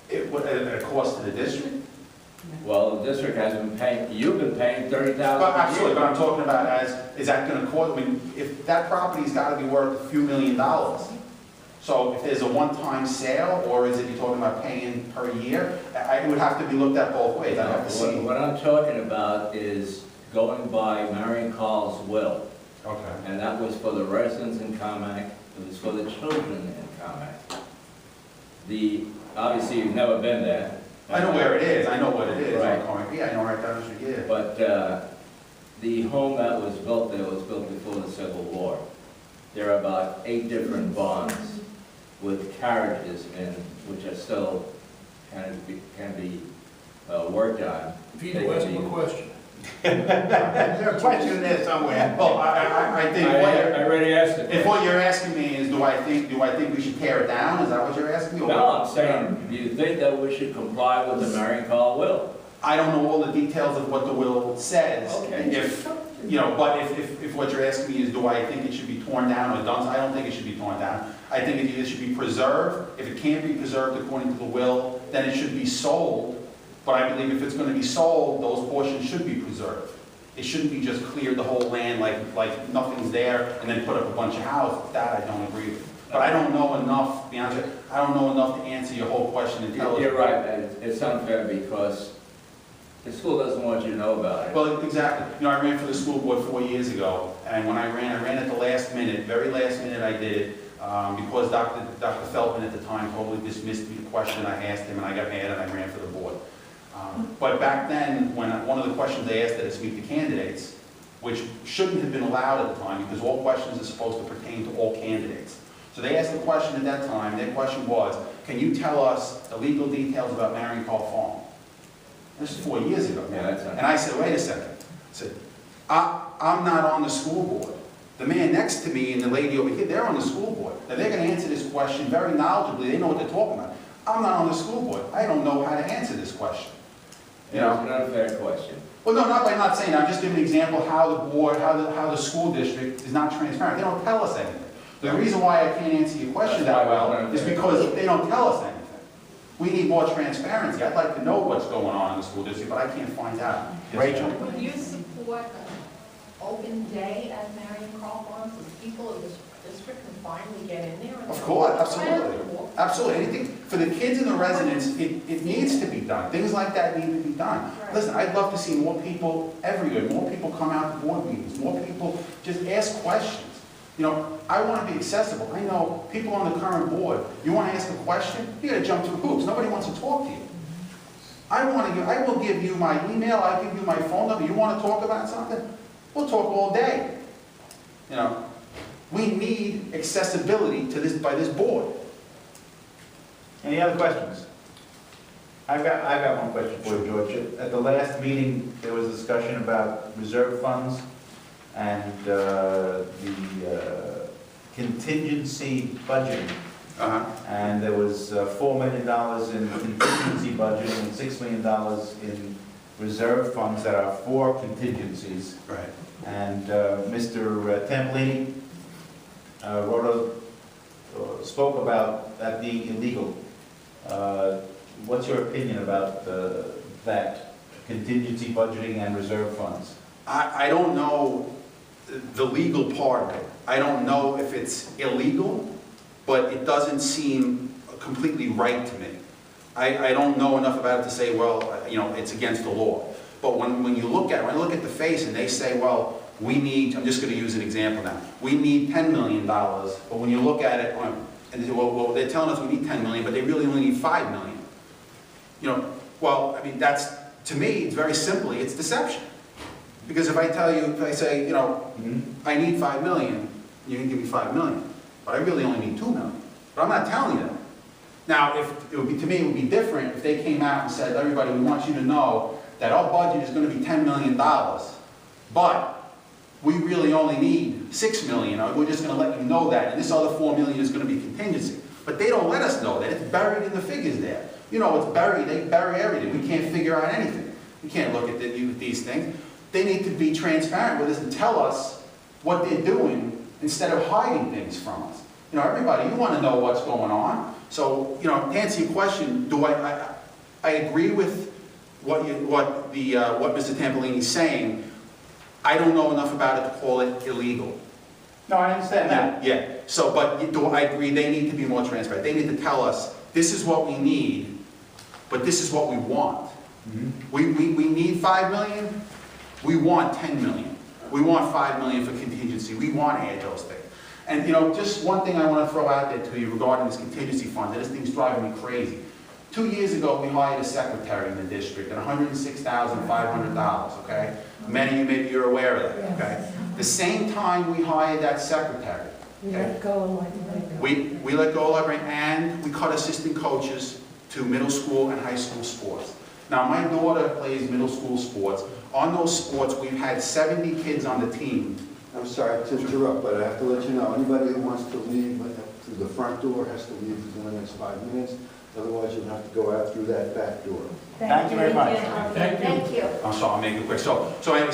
It would, at a cost to the district? Well, the district has been paying, you've been paying $30,000 But a absolutely, year. but I'm talking about as, is that gonna cost, I mean, if that property's gotta be worth a few $1 million. So if there's a one-time sale, or is it you're talking about paying per year? It would have to be looked at both ways, I'd have to see. What I'm talking about is going by Marion Call's will. Okay. And that was for the residents in Commack, it was for the children in Commack. Obviously, you've never been there. I know where it is, I know what it is. Right. Yeah, I know right down the street, yeah. But the home that was built there was built before the Civil War. There are about 8 different barns with carriages in, which are still can be worked on. Vito, ask him a question. Is there a question in there somewhere? Well, I think, I already asked it. if what you're asking me is, do I think we should tear it down? Is that what you're asking me? Or- No, I'm saying, do you think that we should comply with the Marion Call will? I don't know all the details of what the will says. Okay. If, you know, but if what you're asking me is, do I think it should be torn down or done, I don't think it should be torn down. I think it either should be preserved. If it can't be preserved according to the will, then it should be sold. But I believe if it's going to be sold, those portions should be preserved. It shouldn't be just cleared the whole land like nothing's there and then put up a bunch of houses. That I don't agree with. But I don't know enough, to be honest with you, I don't know enough to answer your whole question and tell You're right, it's unfair because the school doesn't want you to know about it. Well, exactly. You know, I ran for the school board 4 years ago, and when I ran at the last minute, very last minute I did it, because Dr. Feldman at the time totally dismissed the question I asked him, and I got mad and I ran for the board. But back then, when one of the questions they asked us to meet the candidates, which shouldn't have been allowed at the time, because all questions are supposed to pertain to all candidates. So they asked the question at that time, their question was, can you tell us the legal details about Marion Call Farm? This is 4 years ago. Yeah, that's And I said, wait a second. I said, I'm not on the school board. The man next to me and the lady over here, they're on the school board. Now, they're going to answer this question very knowledgeably. They know what they're talking about. I'm not on the school board. I don't know how to answer this question. You know? It's an unfair question. Well, no, not by not saying. I'm just giving an example how the board, how the school district is not transparent. They don't tell us anything. The reason why I can't answer your question that well is because they don't tell us anything. We need more transparency. I'd like to know what's going on in the school district, but I can't find out. Rachel? Would you support an open day at Marion Crawl Farm so people of this district can finally get in there? Of course, absolutely. Absolutely. Anything, for the kids and the residents, it needs to be done. Things like that need to be done. Listen, I'd love to see more people everywhere, more people come out to board meetings, more people just ask questions. You know, I want to be accessible. I know people on the current board, you want to ask a question, you got to jump through hoops. Nobody wants to talk to you. I will give you my email, I'll give you my phone number. You want to talk about something? We'll talk all day. You know, we need accessibility to this by this board. Any other questions? I've got one question for you, George. At the last meeting, there was a discussion about reserve funds and the contingency budgeting. And there was $4 million in contingency budgeting and $6 million in reserve funds that are for contingencies. Right. And Mr. Templini spoke about that being illegal. What's your opinion about that contingency budgeting and reserve funds? I don't know the legal part of it. I don't know if it's illegal, but it doesn't seem completely right to me. I don't know enough about it to say, well, you know, it's against the law. But when you look at the face and they say, well, we need, I'm just going to use an example now, we need $10 million, but when you look at it, and they say, well, they're telling us we need 10 million, but they really only need 5 million. You know, well, I mean, that's, to me, it's very simply, it's deception. Because if I tell you, if I say, you know, I need 5 million, you can give me 5 million, but I really only need 2 million. But I'm not telling you that. Now, if it would be, to me, it would be different if they came out and said, everybody, we want you to know that our budget is going to be $10 million, but we really only need 6 million, or we're just going to let you know that, and this other 4 million is going to be contingency. But they don't let us know that. It's buried in the figures there. You know, it's buried. They bury everything. We can't figure out anything. We can't look at these things. They need to be transparent with us and tell us what they're doing instead of hiding things from us. You know, everybody, you want to know what's going on. So, you know, to answer your question, I agree with what Mr. Tampolini's saying. I don't know enough about it to call it illegal. No, I understand that. Yeah. So, but I agree, they need to be more transparent. They need to tell us, this is what we need, but this is what we want. We need 5 million, we want 10 million. We want 5 million for contingency. We want to add those things. And you know, just one thing I want to throw out there to you regarding this contingency fund, and this thing's driving me crazy. 2 years ago, we hired a secretary in the district at $106,500, okay? Many of you, maybe you're aware of that, okay? The same time we hired that secretary, We let go and let we let go of it, and we cut assistant coaches to middle school and high school sports. Now, my daughter plays middle school sports. On those sports, we've had 70 kids on the team. I'm sorry to interrupt, but I have to let you know, anybody who wants to leave through the front door has to leave within the next 5 minutes. Otherwise, you'll have to go out through that back door. Thank you very much. Thank you. I'm sorry, I'll make it quick. So anyway,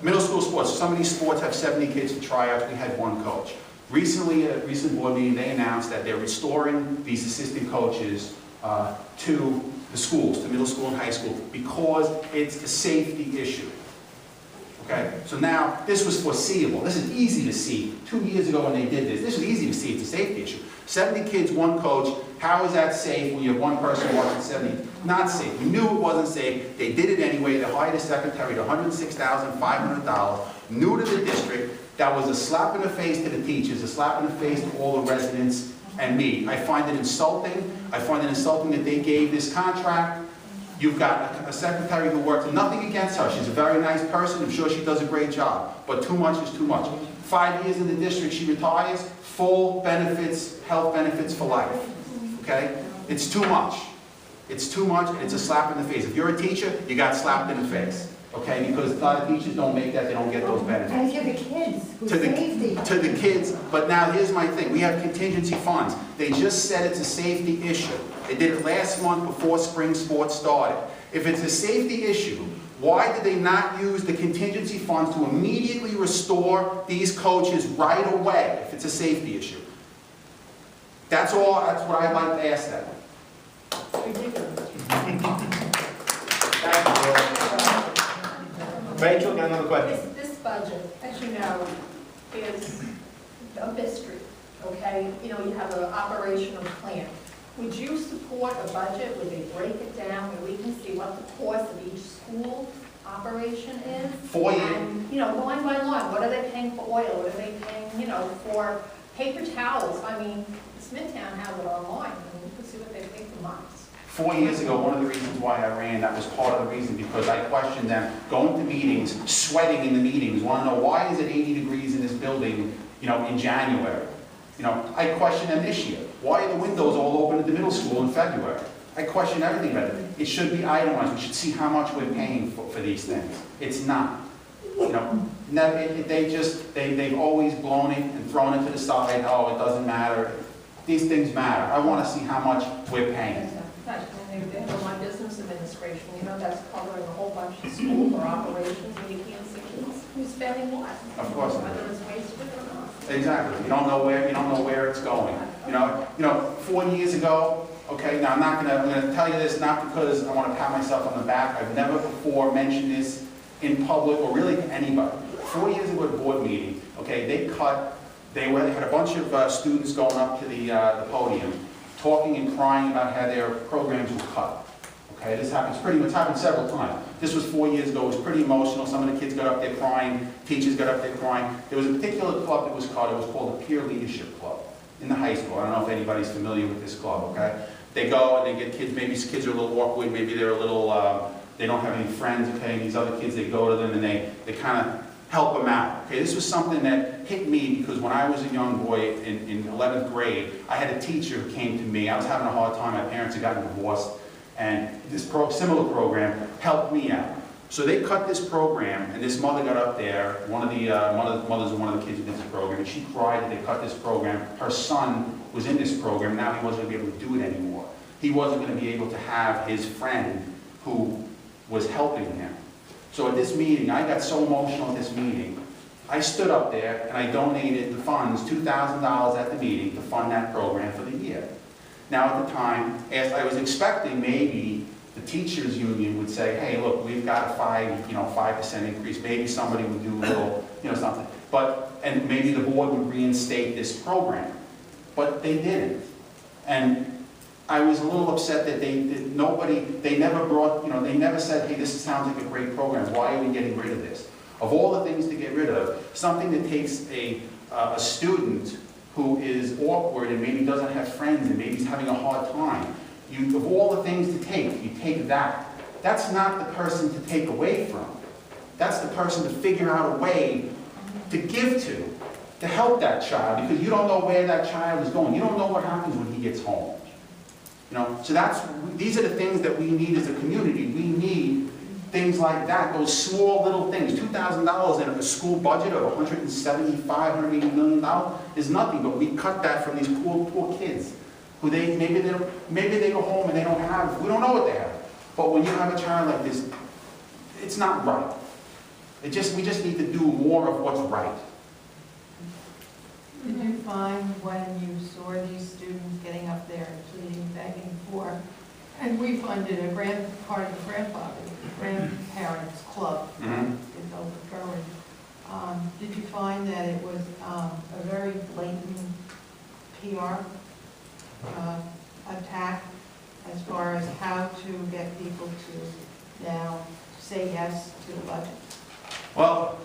middle school sports, some of these sports have 70 kids to try out. We had one coach. Recently, at a recent board meeting, they announced that they're restoring these assistant coaches to the schools, to middle school and high school, because it's a safety issue. Okay, so now this was foreseeable. This is easy to see. 2 years ago when they did this was easy to see. It's a safety issue. 70 kids, one coach. How is that safe when you have one person working 70? Not safe. We knew it wasn't safe. They did it anyway. They hired a secretary at $106,500, new to the district. That was a slap in the face to the teachers, a slap in the face to all the residents and me. I find it insulting. I find it insulting that they gave this contract. You've got a secretary who works, nothing against her. She's a very nice person. I'm sure she does a great job. But too much is too much. 5 years in the district, she retires, full benefits, health benefits for life. Okay? It's too much. It's too much, and it's a slap in the face. If you're a teacher, you got slapped in the face. Okay? Because a lot of teachers don't make that, they don't get those benefits. And to the kids, with safety. To the kids, but now here's my thing. We have contingency funds. They just said it's a safety issue. They did it last month before spring sports started. If it's a safety issue, why did they not use the contingency funds to immediately restore these coaches right away if it's a safety issue? That's all, that's what I'd like to ask them. Rachel, got another question? This budget, as you know, is a mystery, okay? You know, you have an operational plan. Would you support a budget where they break it down, where we can see what the cost of each school operation is? 4 years. And, you know, line by line, what are they paying for oil? What are they paying, you know, for paper towels? I mean, Smithtown has it online, and you can see what they pay for months. 4 years ago, one of the reasons why I ran, that was part of the reason, because I questioned them, going to meetings, sweating in the meetings, want to know why is it 80 degrees in this building, you know, in January? You know, I questioned them this year. Why are the windows all open at the middle school in February? I question everything about it. It should be itemized. We should see how much we're paying for these things. It's not. You know, they've always blown it and thrown it to the side. Oh, it doesn't matter. These things matter. I want to see how much we're paying. And they have my business administration, you know, that's covering a whole bunch of school or operations, and you can't see who's spending what. Of course not. Whether it's wasted or not. Exactly. You don't know where it's going. You know, 4 years ago, okay, now I'm gonna tell you this not because I want to pat myself on the back. I've never before mentioned this in public or really to anybody. 4 years ago at a board meeting, okay, they had a bunch of students going up to the podium, talking and crying about how their programs were cut. Okay, this happens it's happened several times. This was 4 years ago, it was pretty emotional. Some of the kids got up there crying, teachers got up there crying. There was a particular club that was cut, it was called the Peer Leadership Club in the high school. I don't know if anybody's familiar with this club, okay? They go and they get kids, maybe kids are a little awkward, maybe they're a little, they don't have any friends, okay? And these other kids, they go to them and they kind of help them out. Okay, this was something that hit me because when I was a young boy in 11th grade, I had a teacher who came to me. I was having a hard time, my parents had gotten divorced, and this similar program helped me out. So they cut this program, and this mother got up there, one of the mothers of one of the kids who did this program, and she cried that they cut this program. Her son was in this program, now he wasn't going to be able to do it anymore. He wasn't going to be able to have his friend who was helping him. So at this meeting, I got so emotional at this meeting, I stood up there and I donated the funds, $2,000 at the meeting, to fund that program for the year. Now at the time, I was expecting maybe the teachers union would say, hey, look, we've got a 5% increase. Maybe somebody would do a little, something. And maybe the board would reinstate this program. But they didn't. And I was a little upset that they never said, hey, this sounds like a great program. Why are we getting rid of this? Of all the things to get rid of, something that takes a student who is awkward and maybe doesn't have friends and maybe he's having a hard time, of all the things to take, you take that. That's not the person to take away from. That's the person to figure out a way to give to help that child, because you don't know where that child is going. You don't know what happens when he gets home. So these are the things that we need as a community. We need things like that, those small little things. $2,000 in a school budget of $175, $180 million is nothing, but we cut that from these poor kids who maybe they go home and we don't know what they have. But when you have a child like this, it's not right. We just need to do more of what's right. Did you find when you saw these students getting up there and pleading, begging for, and we funded a part of the grandparents club in overthrowing. Did you find that it was a very blatant PR attack as far as how to get people to now say yes to the budget? Well,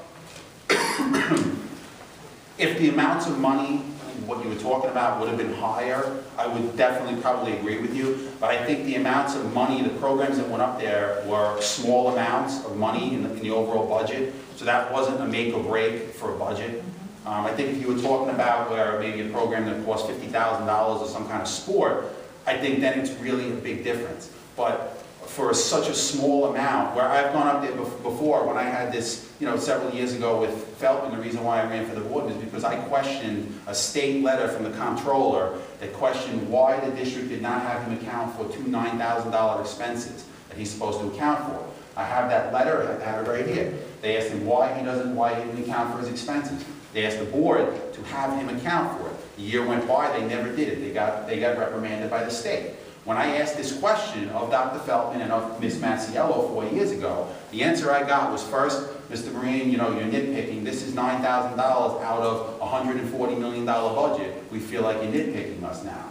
if the amounts of money, what you were talking about, would have been higher, I would definitely probably agree with you. But I think the amounts of money, the programs that went up there were small amounts of money in the overall budget. So that wasn't a make or break for a budget. I think if you were talking about where maybe a program that cost $50,000 or some kind of sport, I think then it's really a big difference. But for such a small amount, where I've gone up there before, when I had this, several years ago with Felton, the reason why I ran for the board was because I questioned a state letter from the comptroller that questioned why the district did not have him account for two $9,000 expenses that he's supposed to account for. I have that letter, I have it right here. They asked him why he didn't account for his expenses. They asked the board to have him account for it. A year went by, they never did it. They got reprimanded by the state. When I asked this question of Dr. Feltman and of Ms. Masiello 4 years ago, the answer I got was, first, Mr. Marine, you're nitpicking. This is $9,000 out of a $140 million budget. We feel like you're nitpicking us now.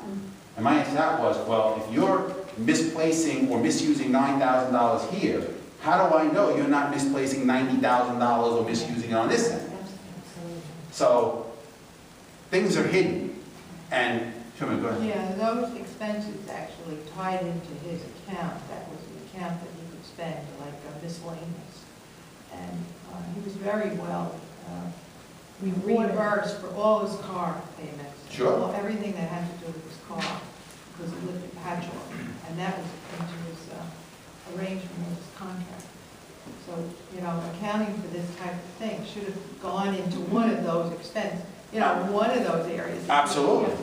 And my answer to that was, well, if you're misplacing or misusing $9,000 here, how do I know you're not misplacing $90,000 or misusing it on this end? So, things are hidden. And, go ahead. Yeah, those expenses actually tied into his account. That was the account that he could spend, like miscellaneous. And he was very well reimbursed for all his car payments. Sure. Everything that had to do with his car, because he lived in Patchogue. And that was into his arrangement with his contract. So, accounting for this type of thing should have gone into one of those expenses, one of those areas. Absolutely.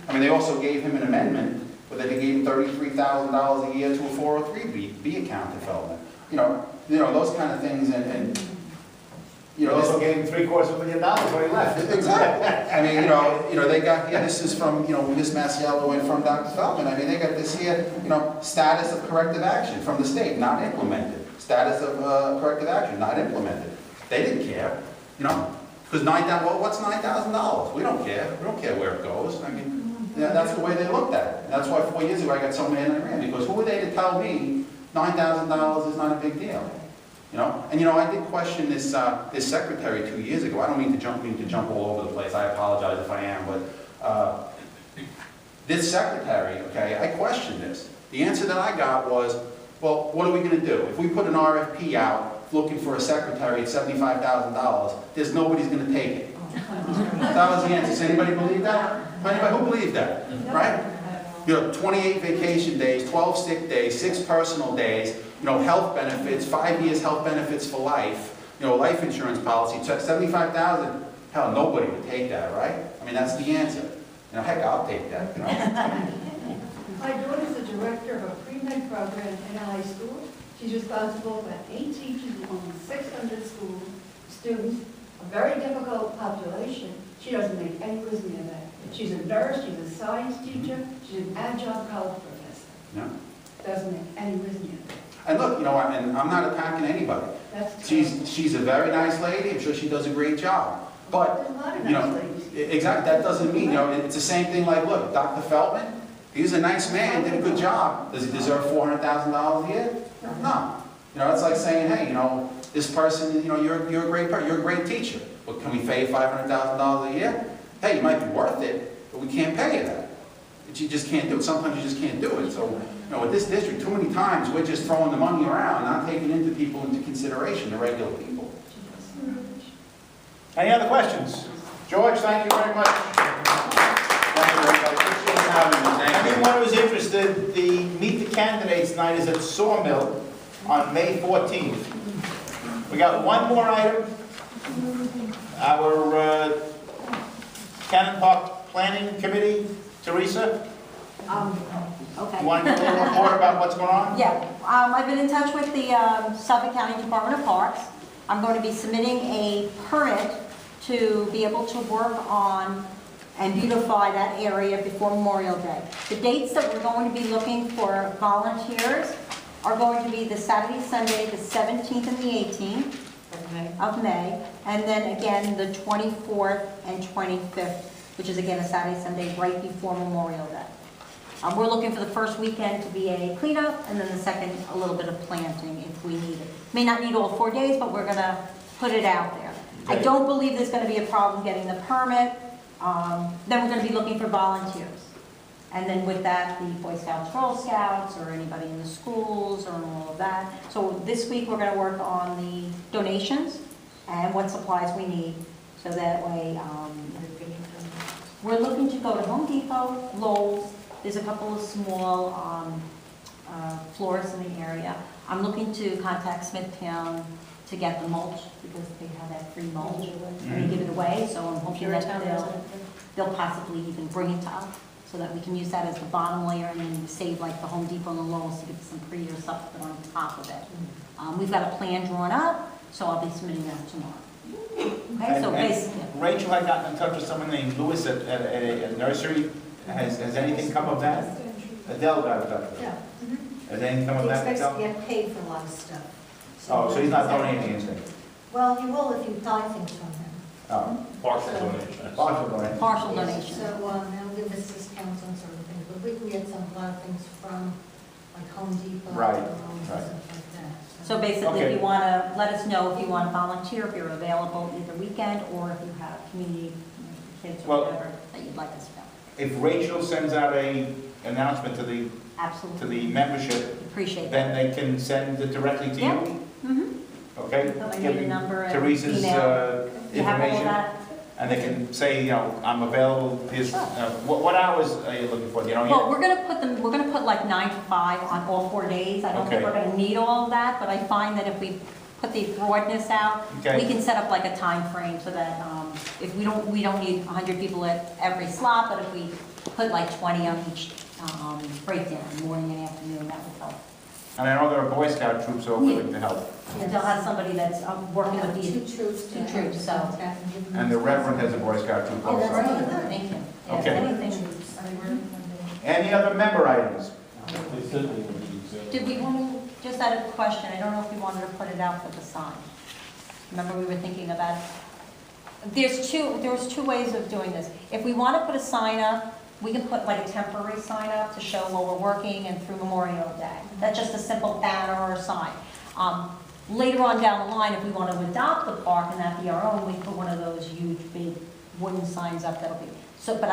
I mean, they also gave him an amendment, but they gave him $33,000 a year to a 403B account to Feldman. Those kind of things, and they also gave him $750,000 when he left. Exactly. I mean, they got here. This is from Ms. Masiello and from Dr. Feldman. I mean, they got this here. Status of corrective action from the state, not implemented. Status of corrective action, not implemented. They didn't care. Because what's $9,000? We don't care. We don't care where it goes. I mean, Yeah, that's the way they looked at it. And that's why 4 years ago I got so mad and I ran, because who were they to tell me $9,000 is not a big deal? You know, and you know, I did question this this secretary 2 years ago. I don't mean to jump all over the place. I apologize if I am, but this secretary, okay, I questioned this. The answer that I got was, well, what are we going to do? If we put an RFP out looking for a secretary at $75,000, there's nobody's going to take it. That was the answer. Does anybody believe that? Anybody who believes that, right? You know, 28 vacation days, 12 sick days, 6 personal days, you know, health benefits, 5 years health benefits for life, you know, life insurance policy, $75,000. Hell, nobody would take that, right? I mean, that's the answer. You know, heck, I'll take that, you know. My daughter's the director of a pre-med program in a high school. She's responsible for 8 teachers and almost 600 school students, a very difficult population. She doesn't make any reason near that. She's a nurse, she's a science teacher, she's an adjunct college professor. Yeah. Doesn't make any reason near that. And look, you know, and I'm not attacking anybody. That's She's a very nice lady. I'm sure she does a great job. But, There's a lot of you know, nice ladies. exactly, that doesn't mean, you know, it's the same thing like, look, Dr. Feldman, he was a nice man, did a good job. Does he deserve $400,000 a year? No. You know, it's like saying, hey, you know, this person, you know, you're a great person, you're a great teacher. But can we pay you $500,000 a year? Hey, you might be worth it, but we can't pay you that. You just can't do it. Sometimes you just can't do it. So, you know, with this district, too many times we're just throwing the money around, not taking people into consideration, the regular people. Any other questions? George, thank you very much. Thank you, everybody. Appreciate having me. Anyone who's interested, the Meet the Candidates night is at Sawmill on May 14th. We got one more item. Our Cannon Park Planning Committee, Teresa, Okay. you want to give a little report about what's going on? Yeah, I've been in touch with the Suffolk County Department of Parks. I'm going to be submitting a permit to be able to work on and beautify that area before Memorial Day. The dates that we're going to be looking for volunteers are going to be the Saturday, Sunday, the 17th and the 18th of May, and then again the 24th and 25th, which is again a Saturday, Sunday, right before Memorial Day. We're looking for the first weekend to be a cleanup, and then the second, a little bit of planting if we need it. May not need all 4 days, but we're gonna put it out there. I don't believe there's gonna be a problem getting the permit. Then we're gonna be looking for volunteers. And then with that, the Boy Scouts, Girl Scouts, or anybody in the schools, or all of that. So this week, we're gonna work on the donations and what supplies we need, so that way, we're looking to go to Home Depot, Lowe's. There's a couple of small florists in the area. I'm looking to contact Smithtown to get the mulch, because they have that free mulch, and they give it away, so I'm hoping that they'll possibly even bring it to us, so that we can use that as the bottom layer, and then save like the Home Depot and the Lowe's to get some prettier stuff to put on top of it. We've got a plan drawn up, so I'll be submitting that tomorrow. Okay, so basically. Rachel had gotten in touch with someone named Lewis at a nursery. Has anything come of that? Adele got in touch with him. Has anything come of that, He expects to Adele? get paid for a lot of stuff. Oh, so he's not donating anything? Well, he will if you buy things from him. Oh, Partial donation. partial donation. Partial donation. So, he'll give us discounts on certain things, but we get a lot of things from, like Home Depot. Right, and right. stuff like that. So basically, Okay. if you want to, let us know if you want to volunteer, if you're available either weekend, or if you have community, kids Well- or whatever, that you'd like us to know. If Rachel sends out a announcement to the Absolutely. membership, Appreciate that. then they can send it directly to Yeah. you? Mm-hmm. Okay? I'll give Give you a number and Teresa's email. You have all of information, that? and they can say, you know, I'm available, here's, what hours are you looking for, do you know Well, yet? we're gonna put like 9 to 5 on all 4 days. I don't think Okay. we're gonna need all of that, but I find that if we put the broadness out, Okay. we can set up like a time frame so that, if we don't need 100 people at every slot, but if we put like 20 on each, breakdown, morning and afternoon, that would help. And I know there are Boy Scout troops who are willing to help, And they'll have somebody that's working with Two these. troops. Two troops, so. and the Reverend has a Boy Scout troop Oh, that's also. right. Thank you. Yeah, Okay. anything. Any other member items? Did we want to, just out of question, I don't know if we wanted to put it out for the sign. Remember we were thinking about, there's two ways of doing this. If we want to put a sign up we can put like a temporary sign up to show while we're working and through Memorial Day. That's just a simple banner or a sign. Later on down the line, if we want to adopt the park and that be our own, we put one of those huge, big wooden signs up that'll be. So, but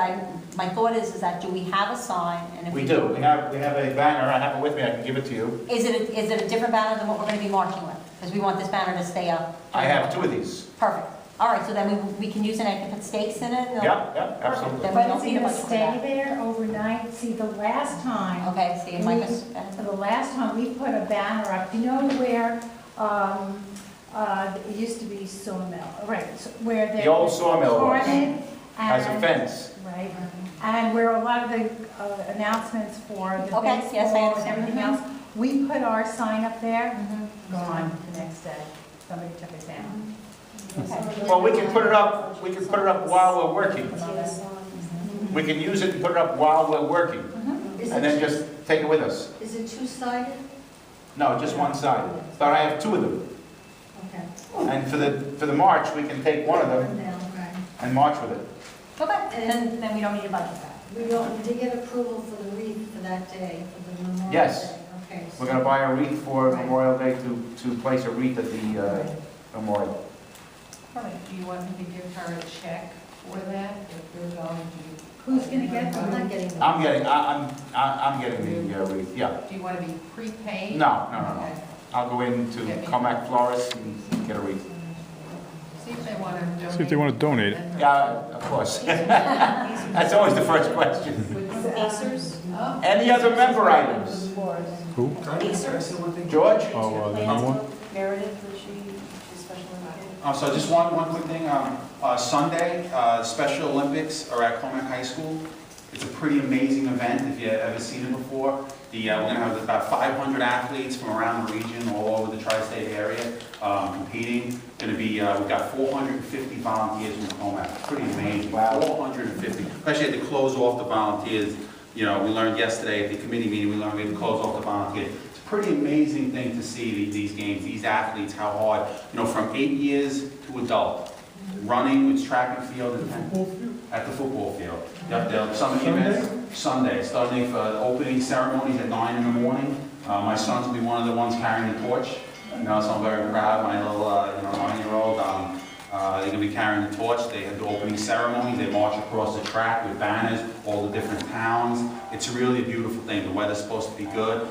my thought is that do we have a sign? And if We do, we have a banner, I have it with me, I can give it to you. Is it a different banner than what we're going to be marching with? Because we want this banner to stay up. I have 2 of these. Perfect. All right, so then we can use it, I can put stakes in it? Yeah, absolutely. Then we But don't is need it a gonna bunch for stay that. there overnight? See, the last time, Okay, see, Mike is... for the last time, we put a banner up, you know where, it used to be Sawmill, right, so where The old sawmill was. Torrid Has a and- fence. Right, and where a lot of the announcements for the Okay, yes, I baseball and understand. everything else, we put our sign up there, Mhm. gone the next day. Somebody took it down. Okay. Well, we can put it up while we're working. We can use it and put it up while we're working, Is and then it, just take it with us. is it two-sided? No, just one side. But I have 2 of them. Okay. And for the march, we can take one of them Down, right. and march with it. Okay, then we don't need a budget for that. We don't, did get approval for the wreath for that day, for the Memorial Day? Yes. Okay. We're gonna buy a wreath for Right. Memorial Day to place a wreath at the memorial. Do you want me to give her a check for that, if you're going to? Who's gonna get them? I'm not getting them. I'm getting the wreath, yeah. Do you want to be prepaid? No. Okay. I'll go into Commack Florist and get a wreath. See if they want to donate. See if they want to donate it. Yeah, of course. That's always the first question. Acers? Oh. Any other member items? Who? Acers? George? Oh, the new one? Meredith, she's special educated. So just one quick thing, Sunday, Special Olympics are at Commack High School. It's a pretty amazing event if you've ever seen it before. We're going to have about 500 athletes from around the region, all over the tri-state area, competing. We've got 450 volunteers from Commack. Pretty amazing. Wow. 450. We actually had to close off the volunteers. You know, we learned yesterday at the committee meeting, we had to close off the volunteers. It's a pretty amazing thing to see these games, these athletes, how hard, from 8 years to adult. Running with track and field at the football field. Yep, some of the events, Sunday, starting for the opening ceremonies at 9 in the morning. My sons will be one of the ones carrying the torch. So I'm very proud, my little 9-year-old. They're going to be carrying the torch. They have the opening ceremonies. They march across the track with banners, all the different towns. It's really a beautiful thing. The weather's supposed to be good.